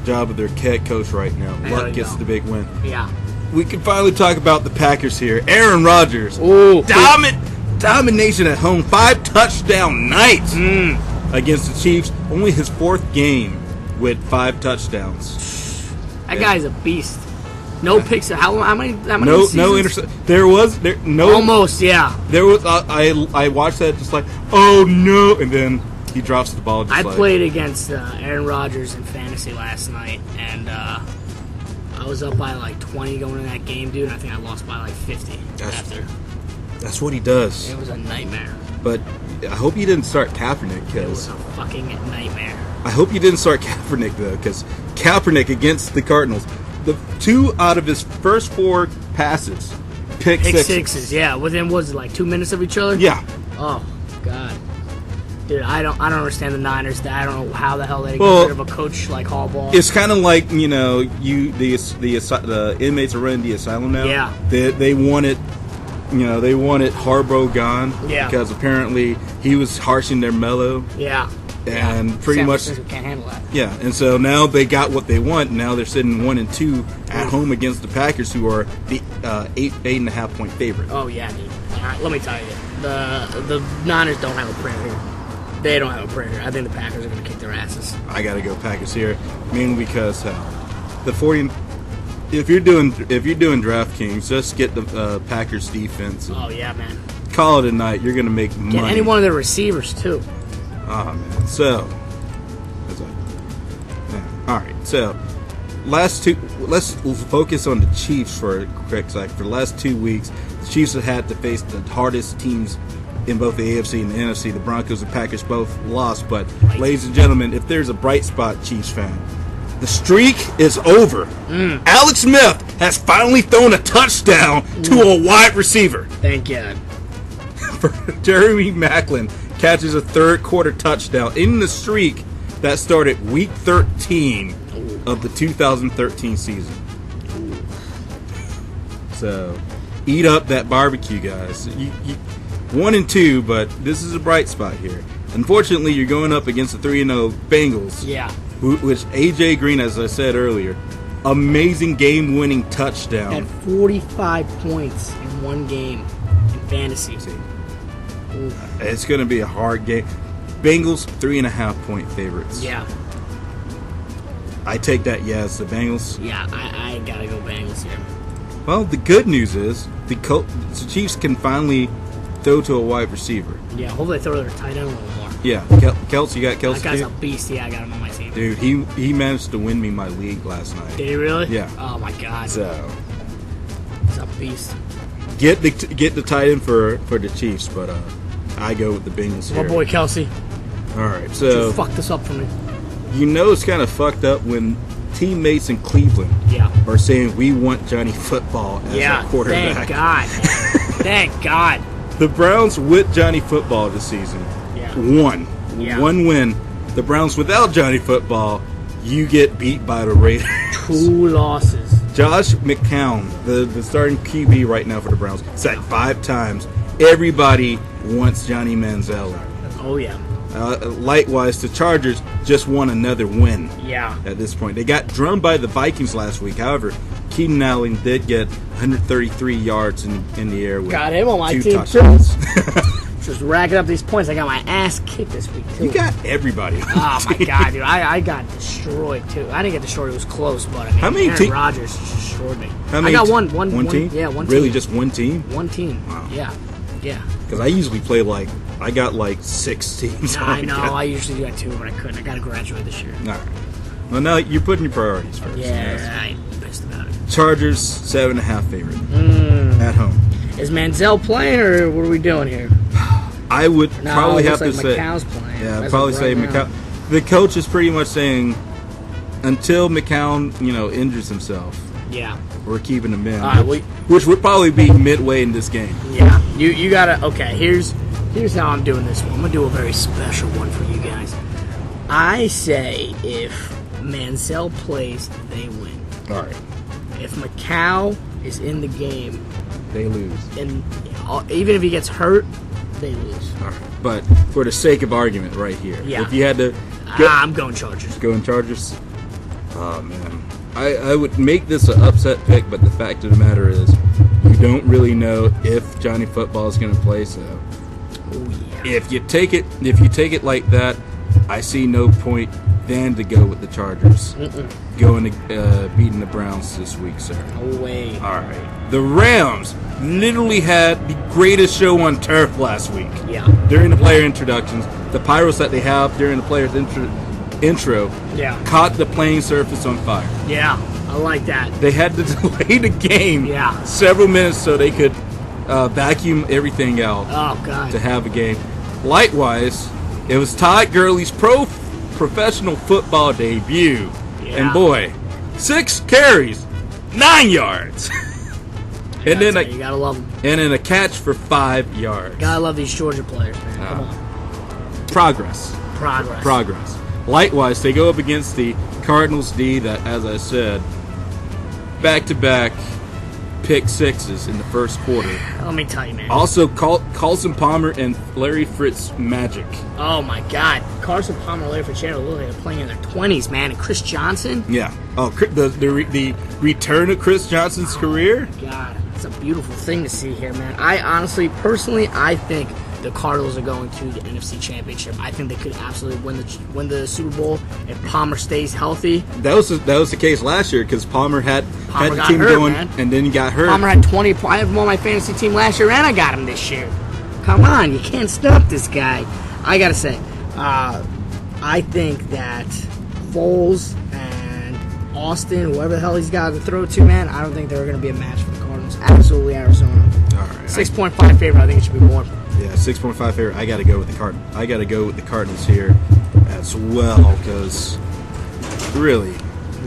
job of their head coach right now. Luck gets the big win. Yeah. We can finally talk about the Packers here. Aaron Rodgers. Ooh. Domination at home. 5 touchdown nights against the Chiefs. Only his 4th game with 5 touchdowns. That guy's a beast. No picks. How many? No interception. Almost, yeah. There was. I watched that just like, oh no, and then he drops the ball. I played against Aaron Rodgers in fantasy last night, and I was up by like 20 going in that game, dude. And I think I lost by like 50 after. That's what he does. It was a nightmare. But I hope you didn't start Kaepernick. It was a fucking nightmare. I hope you didn't start Kaepernick though, because Kaepernick against the Cardinals. The 2 out of his first 4 passes, pick sixes. Yeah, within was it like 2 minutes of each other? Yeah. Oh God, dude, I don't understand the Niners. I don't know how the hell they get rid of a coach like Harbaugh. It's kind of like the inmates are running the asylum now. Yeah. They wanted Harbaugh gone. Yeah. Because apparently he was harshing their mellow. Yeah. And pretty much can't handle that. Yeah, and so now they got what they want. Now they're sitting 1-2 at home against the Packers, who are the 8.5 point favorite. Oh yeah, dude. All right, let me tell you, the Niners don't have a prayer here. They don't have a prayer here. I think the Packers are going to kick their asses. I got to go Packers here, mainly because the 40. If you're doing DraftKings, just get the Packers defense. Oh yeah, man. Call it a night. You're going to make money. Get any one of their receivers too. Oh man. So, all right. So, let's focus on the Chiefs for a quick second. For the last 2 weeks, the Chiefs have had to face the hardest teams in both the AFC and the NFC. The Broncos and Packers both lost. But, ladies and gentlemen, if there's a bright spot, Chiefs fan, The streak is over. Alex Smith has finally thrown a touchdown to a wide receiver. Thank God. Jeremy Maclin catches a third quarter touchdown in the streak that started week 13 of the 2013 season. So, eat up that barbecue, guys. You 1-2, but this is a bright spot here. Unfortunately, you're going up against the 3-0 Bengals. Yeah. Which A.J. Green, as I said earlier, amazing game-winning touchdown. Had 45 points in one game in fantasy. Ooh. It's going to be a hard game. Bengals 3.5-point favorites. Yeah. I take that yes, the Bengals. Yeah, I gotta go Bengals here. Well, the good news is the Chiefs can finally throw to a wide receiver. Yeah, hopefully they throw their tight end a little more. Yeah, Kelsey, you got Kelsey? That guy's a beast. Yeah, I got him on my team. Dude, he managed to win me my league last night. Did he really? Yeah. Oh my God. So he's a beast. get the tight end for the Chiefs, but I go with the Bengals here. My boy Kelsey. All right, You so fucked this up for me. it's kind of fucked up when teammates in Cleveland Yeah. are saying we want Johnny Football as Yeah. our quarterback. Thank God. Thank God. The Browns with Johnny Football this season Yeah. won. Yeah. One win. The Browns without Johnny Football, you get beat by the Raiders. 2 losses. Josh McCown, the starting QB right now for the Browns, sacked 5 times. Everybody wants Johnny Manziel. Oh yeah. Likewise, the Chargers just won another win Yeah. at this point. They got drummed by the Vikings last week. However, Keenan Allen did get 133 yards in the air with Got him on my 2 team, touchdowns. Just racking up these points. I got my ass kicked this week too. You got everybody. on Oh the my team. God, dude! I got destroyed too. I didn't get destroyed; it was close. But I mean, How many Aaron te- Rodgers just destroyed me. How many I got te- one team? Yeah, one Really, team. just one team? One team. Wow. Yeah, yeah. Because I usually play I got 6 teams. I know. I usually do that too, but I couldn't. I got to graduate this year. All right. Well, now you're putting your priorities first. Yeah, I'm pissed about it. Chargers 7.5 favorite at home. Is Manziel playing, or what are we doing here? I would No, probably it have looks to like say. McCow's playing. Yeah, I'd That's probably like say right now. McCown. The coach is pretty much saying until McCown, injures himself, Yeah, we're keeping him in, All right, which would probably be midway in this game. yeah. You gotta. Okay, here's how I'm doing this one. I'm gonna do a very special one for you guys. I say if Manziel plays, they win. All right, If McCow is in the game, they lose. and even if he gets hurt, they lose. All right, but for the sake of argument, right here, Yeah. if you had to go, I'm going Chargers. go in Chargers, oh man, I would make this an upset pick, but the fact of the matter is, you don't really know if Johnny Football is going to play. So Oh yeah. if you take it like that, I see no point then to go with the Chargers. Going to beating the Browns this week, sir. No way. All right. The Rams literally had the greatest show on turf last week. Yeah. During the player introductions, the pyros that they have during the player's intro Yeah. caught the playing surface on fire. Yeah. I like that. They had to delay the game Yeah. several minutes so they could vacuum everything out Oh God. to have a game. Likewise, it was Todd Gurley's professional football debut. Yeah. And boy, 6 carries, 9 yards. and then You gotta love them. a catch for 5 yards. Gotta love these Georgia players, man. Come on. Progress. Progress. Likewise, they go up against the Cardinals D that, as I said, back-to-back pick sixes in the first quarter. Let me tell you, man. Also, Carlson Palmer and Larry Fritz magic. Oh my God. Carson Palmer, Larry Fitzgerald, look, they're playing in their 20s, man. And Chris Johnson. Yeah. Oh, the return of Chris Johnson's career. God, it's a beautiful thing to see here, man. I honestly, personally, I think the Cardinals are going to the NFC Championship. I think they could absolutely win the Super Bowl if Palmer stays healthy. That was the case last year because Palmer had the got team hurt, going man. and then he got hurt. Palmer had 20. I have him on my fantasy team last year, and I got him this year. Come on, you can't stop this guy. I gotta say, I think that Foles and Austin, whoever the hell he's got to throw to, man, I don't think they're going to be a match for the Cardinals. Absolutely, Arizona. All right. 6.5 favorite. I think it should be more. Yeah, 6.5 favorite. I got to go with the Cardinals. I got to go with the Cardinals here as well because really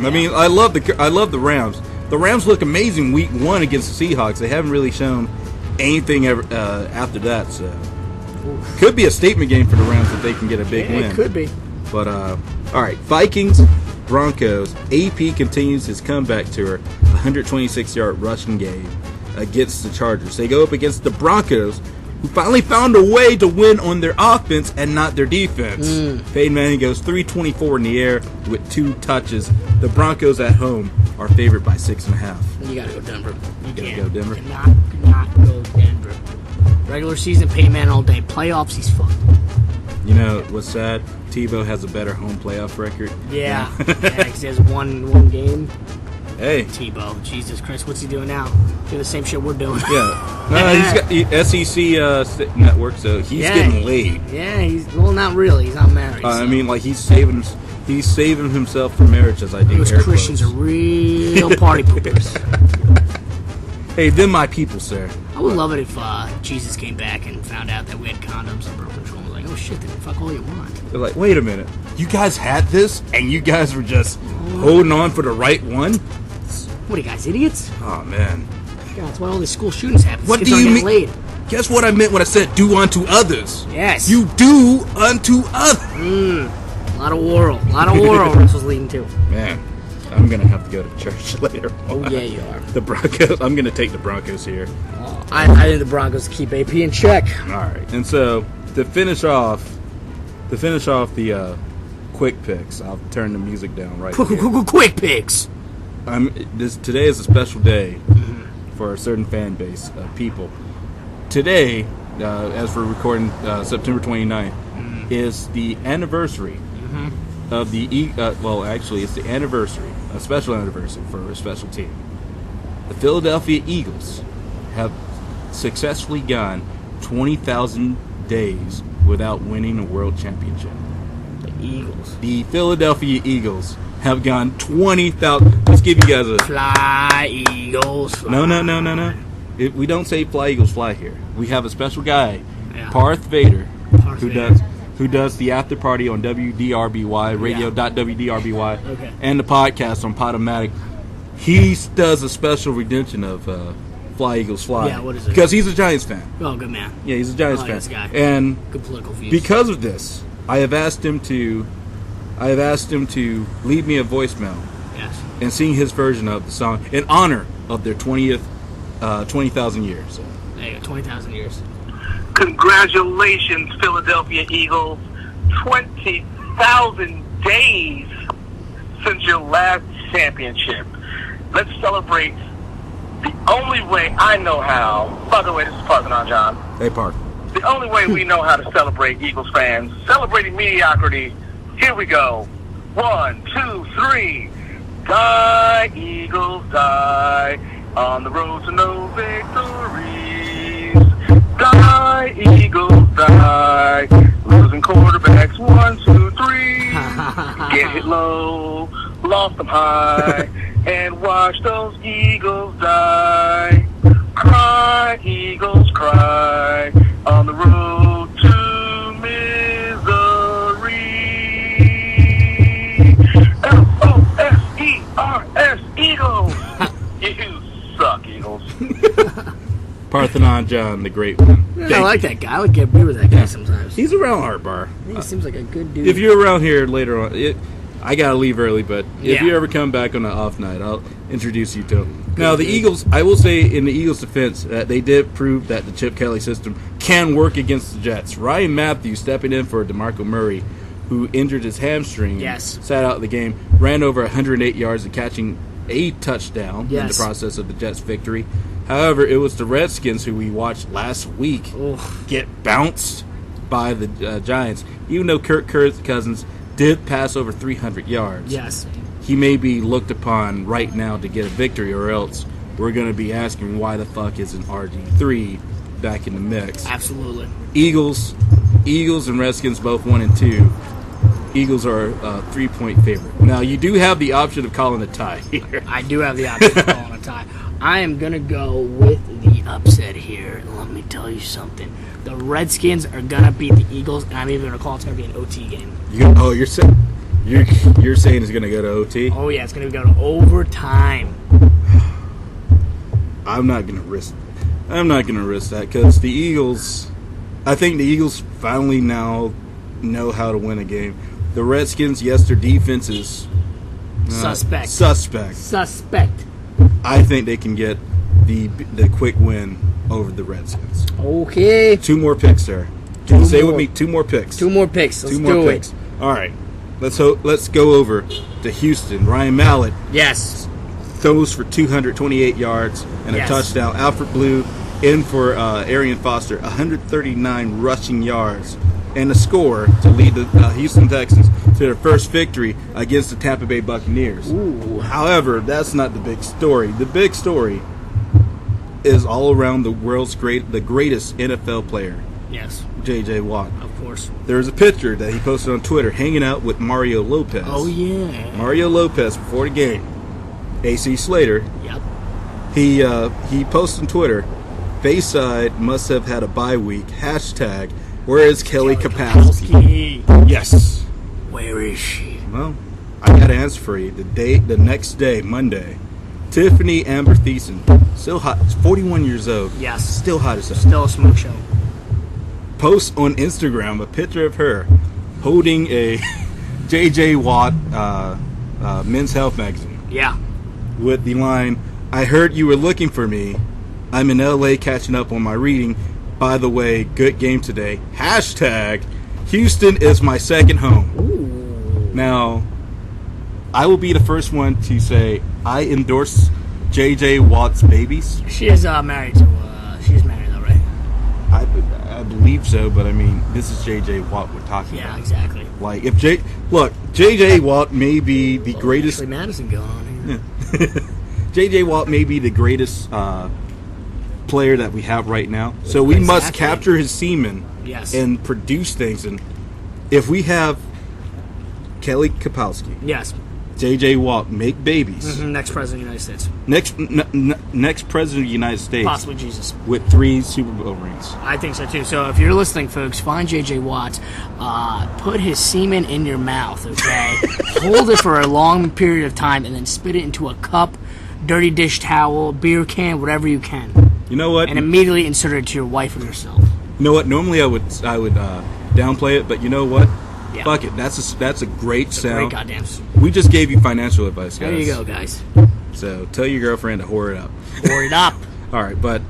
I mean, I love the Rams. The Rams look amazing week 1 against the Seahawks. They haven't really shown anything ever, after that. So could be a statement game for the Rams if they can get a big win. It could be. But all right, Vikings, Broncos. AP continues his comeback tour. 126-yard rushing game against the Chargers. They go up against the Broncos, who finally found a way to win on their offense and not their defense. Peyton Manning goes 324 in the air with 2 touches. The Broncos at home are favored by 6.5. You gotta go Denver. You Gotta can't. go Denver? Cannot go Denver. Regular season, Peyton Manning all day. Playoffs, he's fucked. You know what's sad? Tebow has a better home playoff record. Yeah. Because he has one game. Hey. Tebow. Jesus Christ, what's he doing now? Doing the same shit we're doing. Yeah. No, he's got SEC network, so he's getting laid. Yeah, well, not really. He's not married. I mean, like, he's saving himself for marriage, as I do. Those Christians are real party poopers. Hey, them my people, sir. I would love it if Jesus came back and found out that we had condoms and birth control. Like, oh shit, then fuck all you want. They're like, wait a minute. You guys had this, and you guys were just holding on for the right one? What are you guys, idiots? Oh, man. God, that's why all these school shootings happen. What Kids do aren't you getting mean? laid. Guess what I meant when I said do unto others? Yes. You do unto others. A lot of war this was leading to. Man, I'm going to have to go to church later. Oh, yeah, you are. The Broncos. I'm going to take the Broncos here. I think the Broncos keep AP in check. All right. And so, to finish off the quick picks, I'll turn the music down right here. Quick picks. Today is a special day for a certain fan base of people. Today, as we're recording September 29th, is the anniversary of the actually it's the anniversary, a special anniversary for a special team. The Philadelphia Eagles have successfully gone 20,000 days without winning a world championship. The Philadelphia Eagles have gone 20,000. Let's give you guys a Fly, Eagles, fly. No. We don't say fly, Eagles, fly here. We have a special guy, Yeah. Parth Vader, Parth Vader. who does the after party on WDRBY, radio.wdrby, Okay. and the podcast on Podomatic. He does a special redemption of Fly, Eagles, Fly. Yeah, what is it? Because he's a Giants fan. Oh, good man. Yeah, he's a Giants I like fan. this guy. And Good political views. because of this, I have asked him to leave me a voicemail Yes. and sing his version of the song in honor of their 20,000 years. There you go, 20,000 years. Congratulations, Philadelphia Eagles. 20,000 days since your last championship. Let's celebrate the only way I know how. By the way, this is Parthenon John. Hey, Park. The only way we know how to celebrate, Eagles fans. Celebrating mediocrity. Here we go. 1, 2, 3. Die, Eagles, die. On the road to no victories. Die, Eagles, die. Losing quarterbacks, 1, 2, 3. Get hit low, lost them high, and watch those Eagles die. Cry, Eagles, cry. On the road to misery. L-O-S-E-R-S, Eagles. You suck, Eagles. Parthenon John, the great one. Yeah, I like that guy. I would get beer with that guy sometimes. He's around Art Bar. He seems like a good dude. If you're around here later on, I gotta leave early, but if Yeah. you ever come back on an off night, I'll introduce you to him. Now, the Eagles, I will say in the Eagles' defense, that they did prove that the Chip Kelly system can work against the Jets. Ryan Matthews stepping in for DeMarco Murray, who injured his hamstring, Yes. sat out of the game, ran over 108 yards and catching a touchdown in the Yes. process of the Jets' victory. However, it was the Redskins who we watched last week get bounced by the Giants. Even though Kirk Cousins did pass over 300 yards, Yes. he may be looked upon right now to get a victory, or else we're going to be asking why the fuck isn't RG3 back in the mix. Absolutely. Eagles and Redskins both 1 and 2. Eagles are a 3-point favorite. Now, you do have the option of calling a tie here. I do have the option of calling a tie. I am going to go with the upset here. Let me tell you something. The Redskins are going to beat the Eagles, and I'm even going to call it's going to be an OT game. You're saying You're saying it's going to go to OT? Oh yeah, it's going to go to overtime. I'm not going to risk that because the Eagles. I think the Eagles finally now know how to win a game. The Redskins, yes, their defense is Suspect. I think they can get the quick win over the Redskins. Okay. 2 more picks there. Say with me, 2 more picks. 2 more picks. Let's do it. All right. Let's go over to Houston. Ryan Mallett Yes. throws for 228 yards and a touchdown. Alfred Blue in for Arian Foster, 139 rushing yards and a score to lead the Houston Texans to their first victory against the Tampa Bay Buccaneers. Ooh. However, that's not the big story. The big story is all around the world's the greatest NFL player, Yes. J.J. Watt. Of course. There's a picture that he posted on Twitter hanging out with Mario Lopez. Oh yeah. Mario Lopez before the game. AC Slater. Yep. He posted on Twitter, Bayside must have had a bye week. Hashtag, where is Kelly Kapowski? Yes. Where is she? Well, I got an answer for you. The next day, Monday, Tiffany Amber Thiessen, still hot, 41 years old. Yes. Still hot as hell. Still a smoke show. Posts on Instagram a picture of her holding a J.J. Watt Men's Health magazine Yeah. with the line, I heard you were looking for me. I'm in L.A. catching up on my reading. By the way, good game today. Hashtag, Houston is my second home. Ooh. Now, I will be the first one to say I endorse J.J. Watt's babies. She is married to. She's married though, right? I believe so, but I mean, this is J.J. Watt we're talking Yeah, about. exactly. Like, if J.J. Watt may be the greatest. Ashley Madison going on here. J.J. Watt may be the greatest player that we have right now. So we must capture his semen Yes. and produce things. And if we have Kelly Kapowski, Yes. J.J. Watt make babies, Next president of the United States. next president of the United States, Possibly Jesus. with 3 Super Bowl rings. I think so too. So if you're listening, folks, find J.J. Watt, put his semen in your mouth, okay? Hold it for a long period of time, and then spit it into a cup, dirty dish towel, beer can, whatever you can, You know what? and immediately insert it to your wife or yourself. You know what? Normally I would downplay it, but you know what? Yeah. Fuck it. That's a great Great sound. goddamn. We just gave you financial advice, guys. There you go, guys. So tell your girlfriend to whore it up. Pour it up. All right, but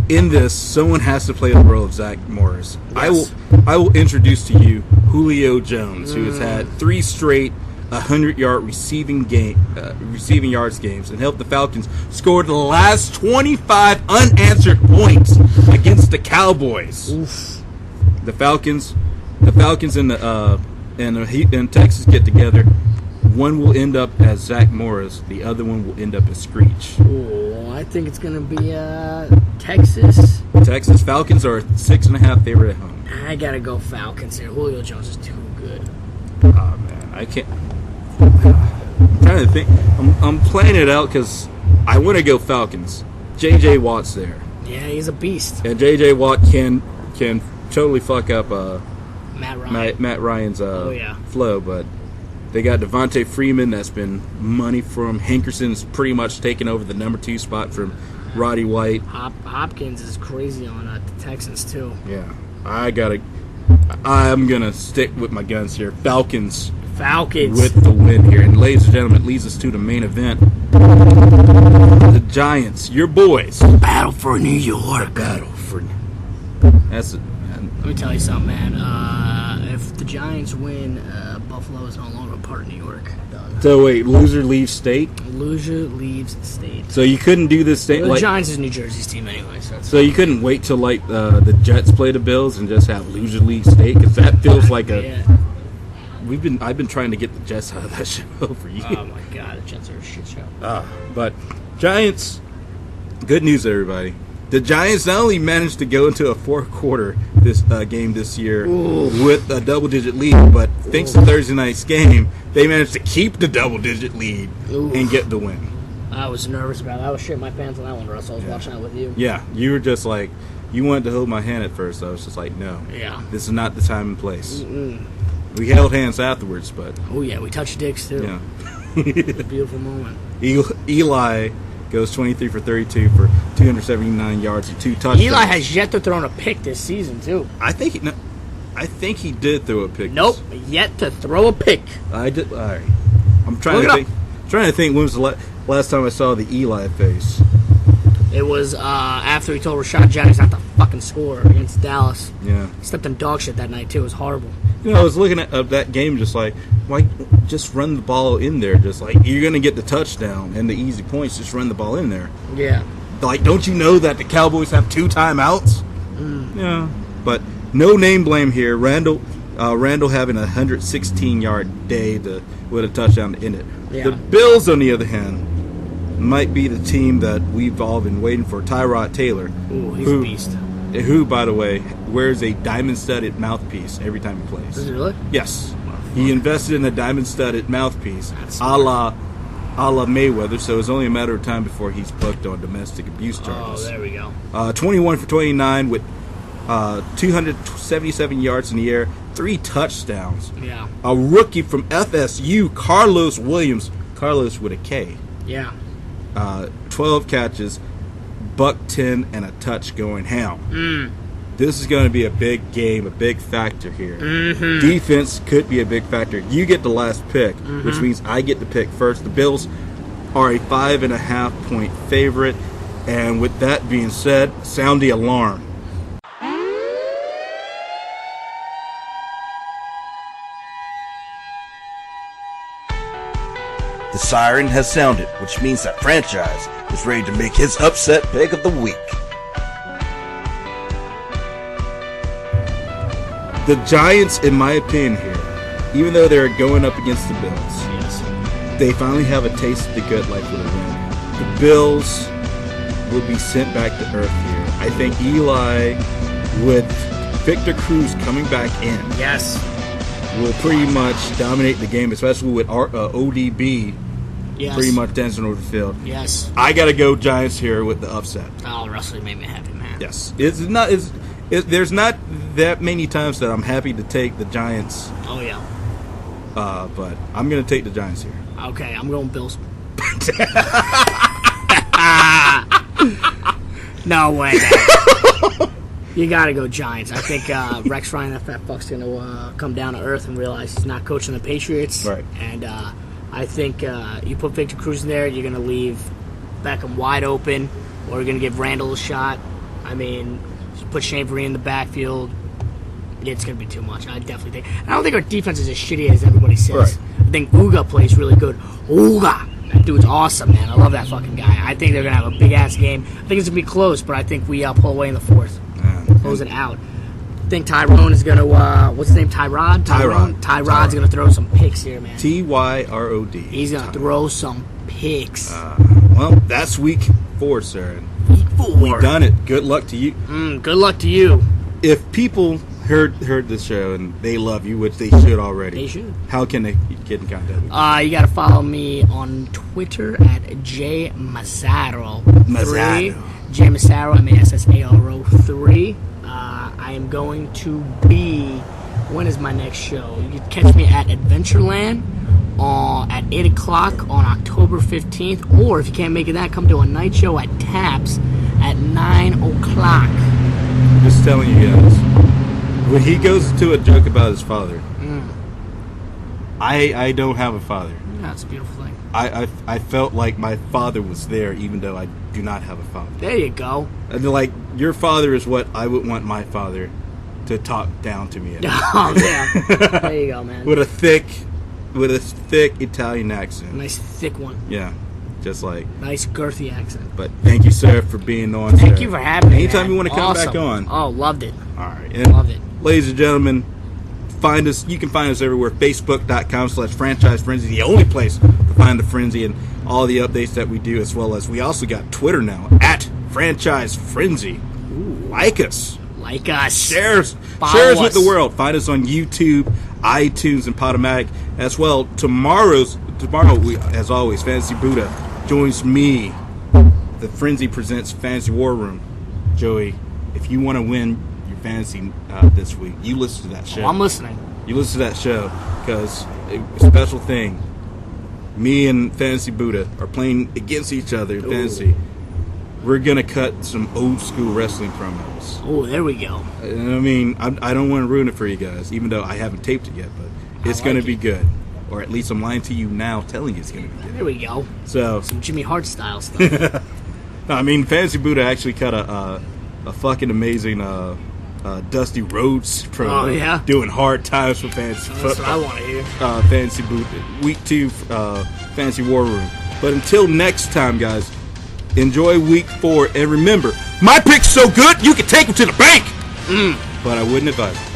in this, someone has to play the role of Zach Morris. Yes. I will introduce to you Julio Jones, who has had 3 straight 100-yard receiving yards games and helped the Falcons score the last 25 unanswered points against the Cowboys. Oof. The Falcons and Texas get together. One will end up as Zach Morris. The other one will end up as Screech. Oh, I think it's gonna be Texas. Texas Falcons are 6.5 favorite at home. I gotta go Falcons here. Julio Jones is too good. Oh man, I can't. I'm trying to think. I'm playing it out because I want to go Falcons. J.J. Watt's there, Yeah, he's a beast. and J.J. Watt can totally fuck up Matt Ryan. Matt Ryan's yeah. flow, but they got Devontae Freeman that's been money from Hankerson's pretty much taken over the number 2 spot from Roddy White. Hopkins is crazy on the Texans too. Yeah, I'm gonna stick with my guns here. Falcons with the win here, and ladies and gentlemen, it leads us to the main event. The Giants, your boys, Battle for New York. battle for. That's it. Let me tell you something, man. If the Giants win, Buffalo is no longer a part of New York. Done. So wait, loser leaves state. Loser leaves state. So you couldn't do this state The like. Giants is New Jersey's team anyway, so it's So you couldn't wait till like the Jets play the Bills and just have loser leave state, because that feels like a. yeah. I've been trying to get the Jets out of that show for years. Oh my God, the Jets are a shit show. But Giants, good news, everybody. The Giants not only managed to go into a 4th quarter this game this year with a double-digit lead, but thanks to Thursday night's game, they managed to keep the double-digit lead and get the win. I was nervous about it. I was shitting my pants on that one, Russell. I was watching that with you. Yeah, you were just like, you wanted to hold my hand at first. I was just like, no, Yeah. this is not the time and place. We held hands afterwards, but Oh, yeah, we touched dicks, too. yeah. It's a beautiful moment. Eli goes 23 for 32 for 279 yards and 2 touchdowns. Eli has yet to throw a pick this season, too. I think he did throw a pick. Nope, yet to throw a pick. I did. All right. I'm trying Look to it think. Trying to think when was the last time I saw the Eli face. It was after he told Rashad Jennings not to fucking score against Dallas. Yeah. He stepped in dog shit that night, too. It was horrible. I was looking at that game just like, why just run the ball in there? Just like, you're going to get the touchdown and the easy points. Just run the ball in there. Yeah. Like, don't you know that the Cowboys have 2 timeouts? Yeah. But no name blame here. Randall having a 116-yard day with a touchdown to end it. Yeah. The Bills, on the other hand, might be the team that we've all been waiting for. Tyrod Taylor. Ooh, he's a beast. Who, by the way, wears a diamond-studded mouthpiece every time he plays. Is it really? Yes. He invested in a diamond-studded mouthpiece, That's a la Mayweather, so it's only a matter of time before he's booked on domestic abuse Oh, charges. there we go. 21 for 29 with 277 yards in the air, 3 touchdowns. Yeah. A rookie from FSU, Carlos Williams. Carlos with a K. Yeah. 12 catches, $110 and a touch going ham. This is going to be a big game, a big factor here. Defense could be a big factor. You get the last pick, which means I get to pick first. The Bills are a 5.5-point favorite. And with that being said, sound the alarm. The siren has sounded, which means that Franchise is ready to make his upset pick of the week. The Giants, in my opinion here, even though they're going up against the Bills, Yes. they finally have a taste of the good life with a win. The Bills will be sent back to earth here. I think Eli, with Victor Cruz coming back in, Yes. will pretty much dominate the game, especially with ODB Yes. pretty much dancing over the field. Yes. I got to go Giants here with the upset. Oh, Russell made me happy, man. Yes. There's not that many times that I'm happy to take the Giants, Oh, yeah. but I'm going to take the Giants here. Okay, I'm going Bills. No way. You got to go Giants. I think Rex Ryan, that fat fuck's going to come down to earth and realize he's not coaching the Patriots. Right. And I think you put Victor Cruz in there, you're going to leave Beckham wide open, or you're going to give Randall a shot. I mean, just put Shane Vereen in the backfield. It's going to be too much. I definitely think. I don't think our defense is as shitty as everybody says. Right. I think Uga plays really good. Uga! That dude's awesome, man. I love that fucking guy. I think they're going to have a big-ass game. I think it's going to be close, but I think we pull away in the fourth. Close it out. I think Tyrone is going to, what's his name, Tyrod? Tyrod's going to throw some picks here, man. Tyrod. He's going to throw some picks. Well, that's week 4, sir. Week 4. We done it. Good luck to you. Good luck to you. If people heard this show and they love you, which they should already, They should. how can they get in contact with you? You got to follow me on Twitter at Joey Massaro. Massaro. Joey Massaro, Massaro 3. I am going to be. When is my next show? You can catch me at Adventureland at 8 o'clock on October 15th. Or if you can't make it that, come to a night show at Taps at 9 o'clock. Just telling you guys. When he goes to a joke about his father, I don't have a father. That's a beautiful thing. I felt like my father was there, even though I do not have a father. There you go. And like, your father is what I would want my father to talk down to me. Oh, yeah. There you go, man. with a thick Italian accent. Nice thick one. Yeah, just like. Nice girthy accent. But thank you, sir, for being on. Thank sir. you for having me. Anytime man. you want to come Awesome. back on. Oh, loved it. All right. And Love it. ladies and gentlemen, find us. You can find us everywhere. Facebook.com/Franchise Frenzy, the only place to find the Frenzy and all the updates that we do, as well as we also got Twitter now at Franchise Frenzy. Like us. Like us. Shares Follow with us. the world. Find us on YouTube, iTunes, and Podomatic as well. Tomorrow, as always, Fantasy Buddha joins me. The Frenzy presents Fantasy War Room. Joey, if you want to win your fantasy this week, you listen to that show. Oh, I'm listening. You listen to that show because a special thing. Me and Fantasy Buddha are playing against each other in fantasy. We're going to cut some old school wrestling promos. Oh, there we go. I mean, I don't want to ruin it for you guys, even though I haven't taped it yet, but it's going to be good. Or at least I'm lying to you now telling you it's going to be good. There we go. So, some Jimmy Hart style stuff. I mean, Fantasy Buddha actually cut a fucking amazing Dusty Rhodes promo. Oh, yeah? Doing hard times for fantasy football. That's what I want to hear. Fantasy Buddha. Week 2, Fantasy War Room. But until next time, guys, enjoy week 4. And remember, my pick's so good, you can take them to the bank. But I wouldn't advise it.